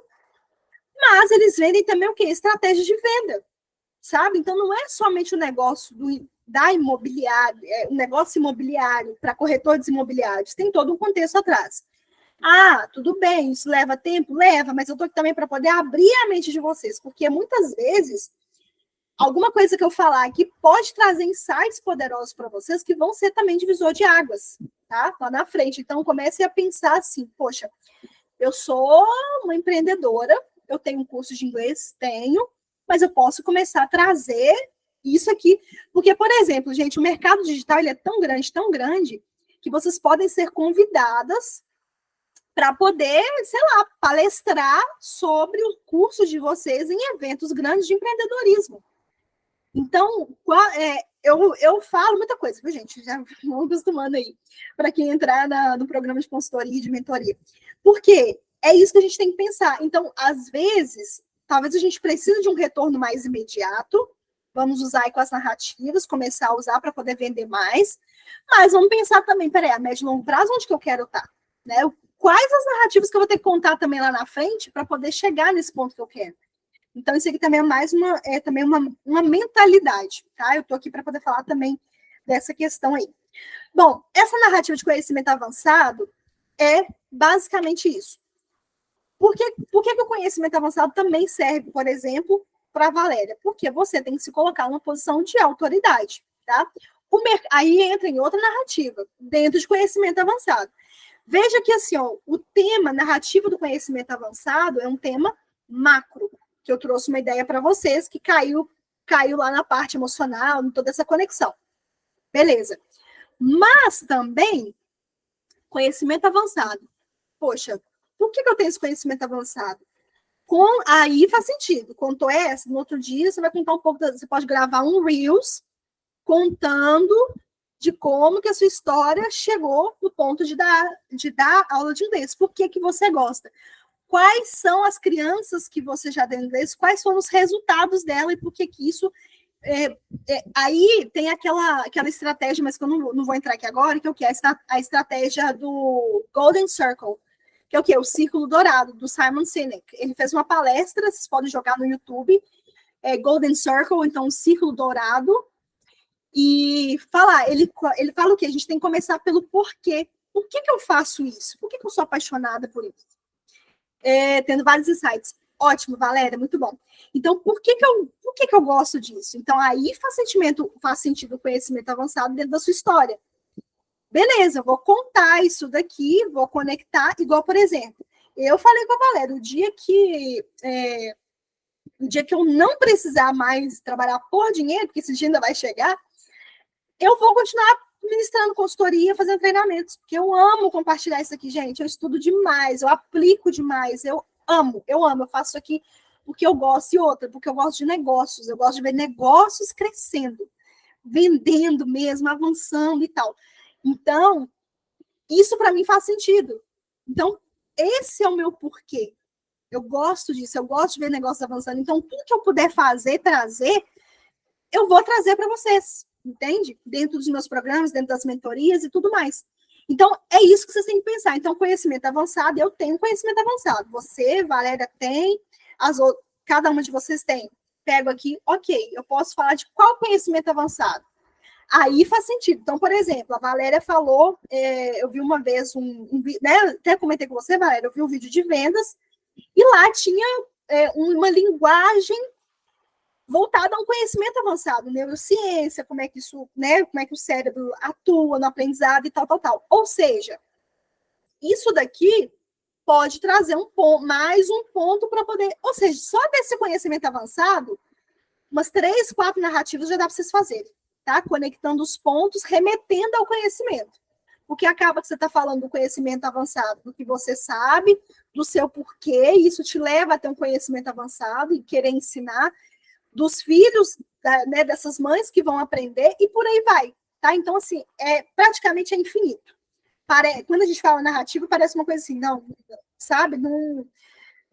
Mas eles vendem também o quê? Estratégia de venda. Sabe? Então, não é somente o negócio da imobiliária, o negócio imobiliário para corretores imobiliários, tem todo um contexto atrás. Ah, tudo bem, isso leva tempo? Leva, mas eu estou aqui também para poder abrir a mente de vocês, porque muitas vezes, alguma coisa que eu falar aqui pode trazer insights poderosos para vocês que vão ser também divisor de águas, tá? Lá na frente. Então, comece a pensar assim, poxa, eu sou uma empreendedora, eu tenho um curso de inglês? Tenho, mas eu posso começar a trazer isso aqui. Porque, por exemplo, gente, o mercado digital ele é tão grande, que vocês podem ser convidadas para poder, sei lá, palestrar sobre o curso de vocês em eventos grandes de empreendedorismo. Então, eu falo muita coisa, viu, gente? Já vão acostumando aí, para quem entrar no programa de consultoria e de mentoria. Porque é isso que a gente tem que pensar. Então, às vezes... Talvez a gente precise de um retorno mais imediato. Vamos usar aí com as narrativas, começar a usar para poder vender mais. Mas vamos pensar também, peraí, a médio e longo prazo, onde que eu quero estar? Né? Quais as narrativas que eu vou ter que contar também lá na frente para poder chegar nesse ponto que eu quero? Então, isso aqui também também uma mentalidade, tá? Eu estou aqui para poder falar também dessa questão aí. Bom, essa narrativa de conhecimento avançado é basicamente isso. Por que o conhecimento avançado também serve, por exemplo, para a Valéria? Porque você tem que se colocar numa posição de autoridade, tá? Aí entra em outra narrativa, dentro de conhecimento avançado. Veja que, assim, ó, o tema narrativo do conhecimento avançado é um tema macro, que eu trouxe uma ideia para vocês, que caiu lá na parte emocional, em toda essa conexão. Beleza. Mas também, conhecimento avançado. Poxa, por que eu tenho esse conhecimento avançado? Aí faz sentido. Contou essa, no outro dia você vai contar um pouco, você pode gravar um Reels contando de como que a sua história chegou no ponto de dar aula de inglês. Por que você gosta? Quais são as crianças que você já deu inglês? Quais foram os resultados dela e por que isso... aí tem aquela estratégia, mas que eu não vou entrar aqui agora, que é o que? A estratégia do Golden Circle, que é o quê? O Círculo Dourado, do Simon Sinek. Ele fez uma palestra, vocês podem jogar no YouTube, Golden Circle, então Círculo Dourado, e ele fala o quê? A gente tem que começar pelo porquê. Por que eu faço isso? Por que eu sou apaixonada por isso? Tendo vários insights. Ótimo, Valéria, muito bom. Então, por que eu gosto disso? Então, aí faz sentido o conhecimento avançado dentro da sua história. Beleza, eu vou contar isso daqui, vou conectar, igual, por exemplo, eu falei com a Valéria, o dia que eu não precisar mais trabalhar por dinheiro, porque esse dia ainda vai chegar, eu vou continuar ministrando consultoria, fazendo treinamentos, porque eu amo compartilhar isso aqui, gente. Eu estudo demais, eu aplico demais, eu amo, eu faço isso aqui porque eu gosto, e outra, porque eu gosto de negócios, eu gosto de ver negócios crescendo, vendendo mesmo, avançando e tal. Então, isso para mim faz sentido. Então, esse é o meu porquê. Eu gosto disso, eu gosto de ver negócios avançando. Então, tudo que eu puder fazer, trazer, eu vou trazer para vocês, entende? Dentro dos meus programas, dentro das mentorias e tudo mais. Então, é isso que vocês têm que pensar. Então, conhecimento avançado, eu tenho conhecimento avançado. Você, Valéria, tem, cada uma de vocês tem. Pego aqui, ok, eu posso falar de qual conhecimento avançado? Aí faz sentido. Então, por exemplo, a Valéria falou, eu vi uma vez né, até comentei com você, Valéria, eu vi um vídeo de vendas, e lá tinha uma linguagem voltada a um conhecimento avançado, neurociência, como é que isso, né, como é que o cérebro atua no aprendizado e tal. Ou seja, isso daqui pode trazer mais um ponto para poder, ou seja, só desse conhecimento avançado, umas 3, 4 narrativas já dá para vocês fazerem, tá? Conectando os pontos, remetendo ao conhecimento. Porque acaba que você está falando do conhecimento avançado, do que você sabe, do seu porquê, e isso te leva a ter um conhecimento avançado e querer ensinar, dos filhos, né, dessas mães que vão aprender, e por aí vai, tá? Então, assim, praticamente é infinito. Quando a gente fala narrativa, parece uma coisa assim, não, sabe? Não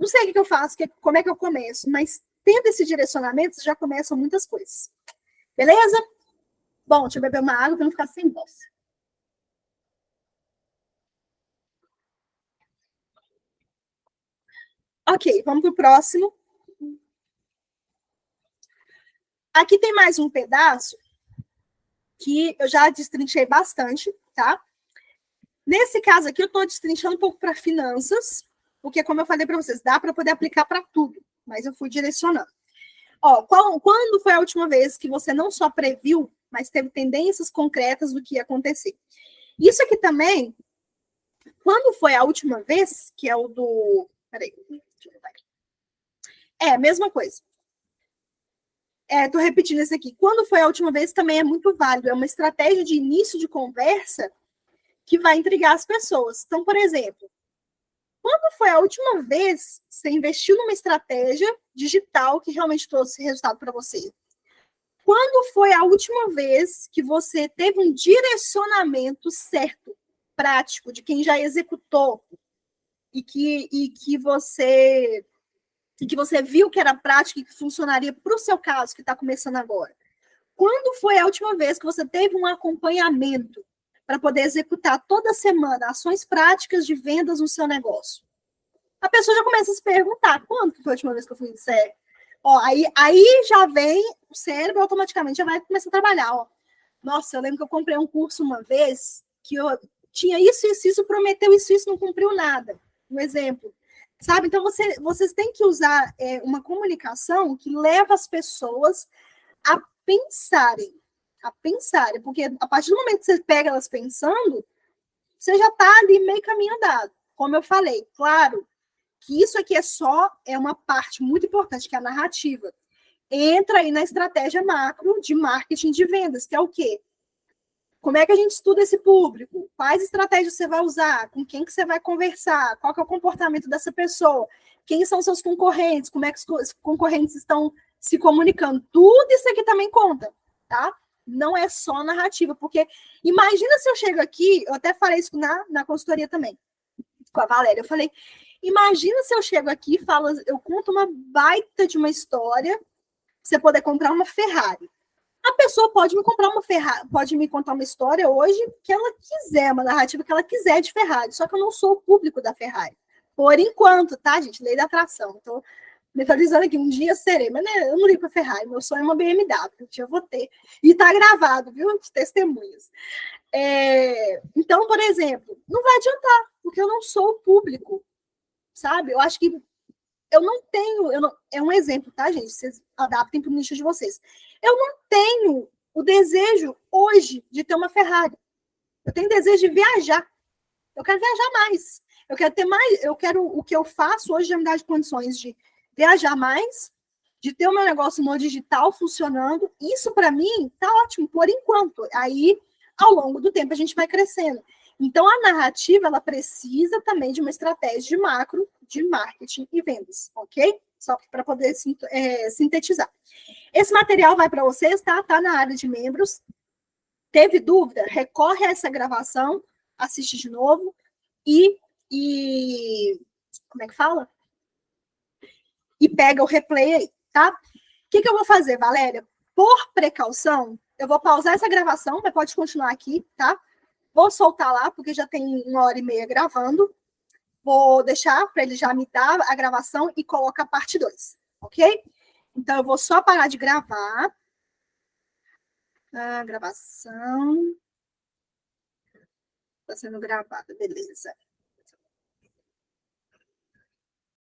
sei o que eu faço, como é que eu começo, mas tendo esse direcionamento, já começam muitas coisas. Beleza? Bom, deixa eu beber uma água para não ficar sem voz. Ok, vamos para o próximo. Aqui tem mais um pedaço que eu já destrinchei bastante, tá? Nesse caso aqui, eu estou destrinchando um pouco para finanças, porque, como eu falei para vocês, dá para poder aplicar para tudo, mas eu fui direcionando. Ó, quando foi a última vez que você não só previu, mas teve tendências concretas do que ia acontecer? Isso aqui também, quando foi a última vez, que é o do... Peraí, deixa eu ver aqui. A mesma coisa. Tô repetindo esse aqui. Quando foi a última vez também é muito válido. É uma estratégia de início de conversa que vai intrigar as pessoas. Então, por exemplo, quando foi a última vez que você investiu numa estratégia digital que realmente trouxe resultado para você? Quando foi a última vez que você teve um direcionamento certo, prático, de quem já executou e que você viu que era prático e que funcionaria para o seu caso, que está começando agora? Quando foi a última vez que você teve um acompanhamento para poder executar toda semana ações práticas de vendas no seu negócio? A pessoa já começa a se perguntar, quando foi a última vez que eu fui sério? Ó, aí já vem, o cérebro automaticamente já vai começar a trabalhar. Ó. Nossa, eu lembro que eu comprei um curso uma vez que eu tinha isso, prometeu isso, não cumpriu nada. Um exemplo. Sabe? Então, vocês têm que usar uma comunicação que leva as pessoas a pensarem, porque a partir do momento que você pega elas pensando, você já está ali meio caminho andado. Como eu falei, claro que isso aqui é uma parte muito importante, que é a narrativa. Entra aí na estratégia macro de marketing de vendas, que é o quê? Como é que a gente estuda esse público? Quais estratégias você vai usar? Com quem que você vai conversar? Qual que é o comportamento dessa pessoa? Quem são seus concorrentes? Como é que os concorrentes estão se comunicando? Tudo isso aqui também conta, tá? Não é só narrativa, porque imagina se eu chego aqui, eu até falei isso na consultoria também, com a Valéria, eu falei, imagina se eu chego aqui e falo, eu conto uma baita de uma história, pra você poder comprar uma Ferrari. A pessoa pode me comprar uma Ferrari, pode me contar uma história hoje que ela quiser, uma narrativa que ela quiser de Ferrari, só que eu não sou o público da Ferrari. Por enquanto, tá, gente? Lei da atração. Então, mentalizando aqui, um dia serei, mas né, eu não ligo para Ferrari, meu sonho é uma BMW, um dia eu vou ter. E tá gravado, viu? De testemunhas. Então, por exemplo, não vai adiantar, porque eu não sou o público, sabe? Eu acho que eu não tenho, é um exemplo, tá, gente? Vocês adaptem para o nicho de vocês. Eu não tenho o desejo hoje de ter uma Ferrari. Eu tenho desejo de viajar. Eu quero viajar mais. Eu quero ter mais, eu quero o que eu faço hoje já me dá de condições de viajar mais, de ter o meu negócio no digital funcionando. Isso para mim tá ótimo por enquanto. Aí ao longo do tempo a gente vai crescendo. Então a narrativa ela precisa também de uma estratégia de macro, de marketing e vendas, ok? Só para poder sintetizar. Esse material vai para vocês, tá? Tá na área de membros. Teve dúvida? Recorre a essa gravação, assiste de novo e como é que fala? E pega o replay aí, tá? O que eu vou fazer, Valéria? Por precaução, eu vou pausar essa gravação, mas pode continuar aqui, tá? Vou soltar lá, porque já tem 1h30 gravando. Vou deixar para ele já me dar a gravação e coloca a parte 2, ok? Então, eu vou só parar de gravar. A gravação está sendo gravada, beleza.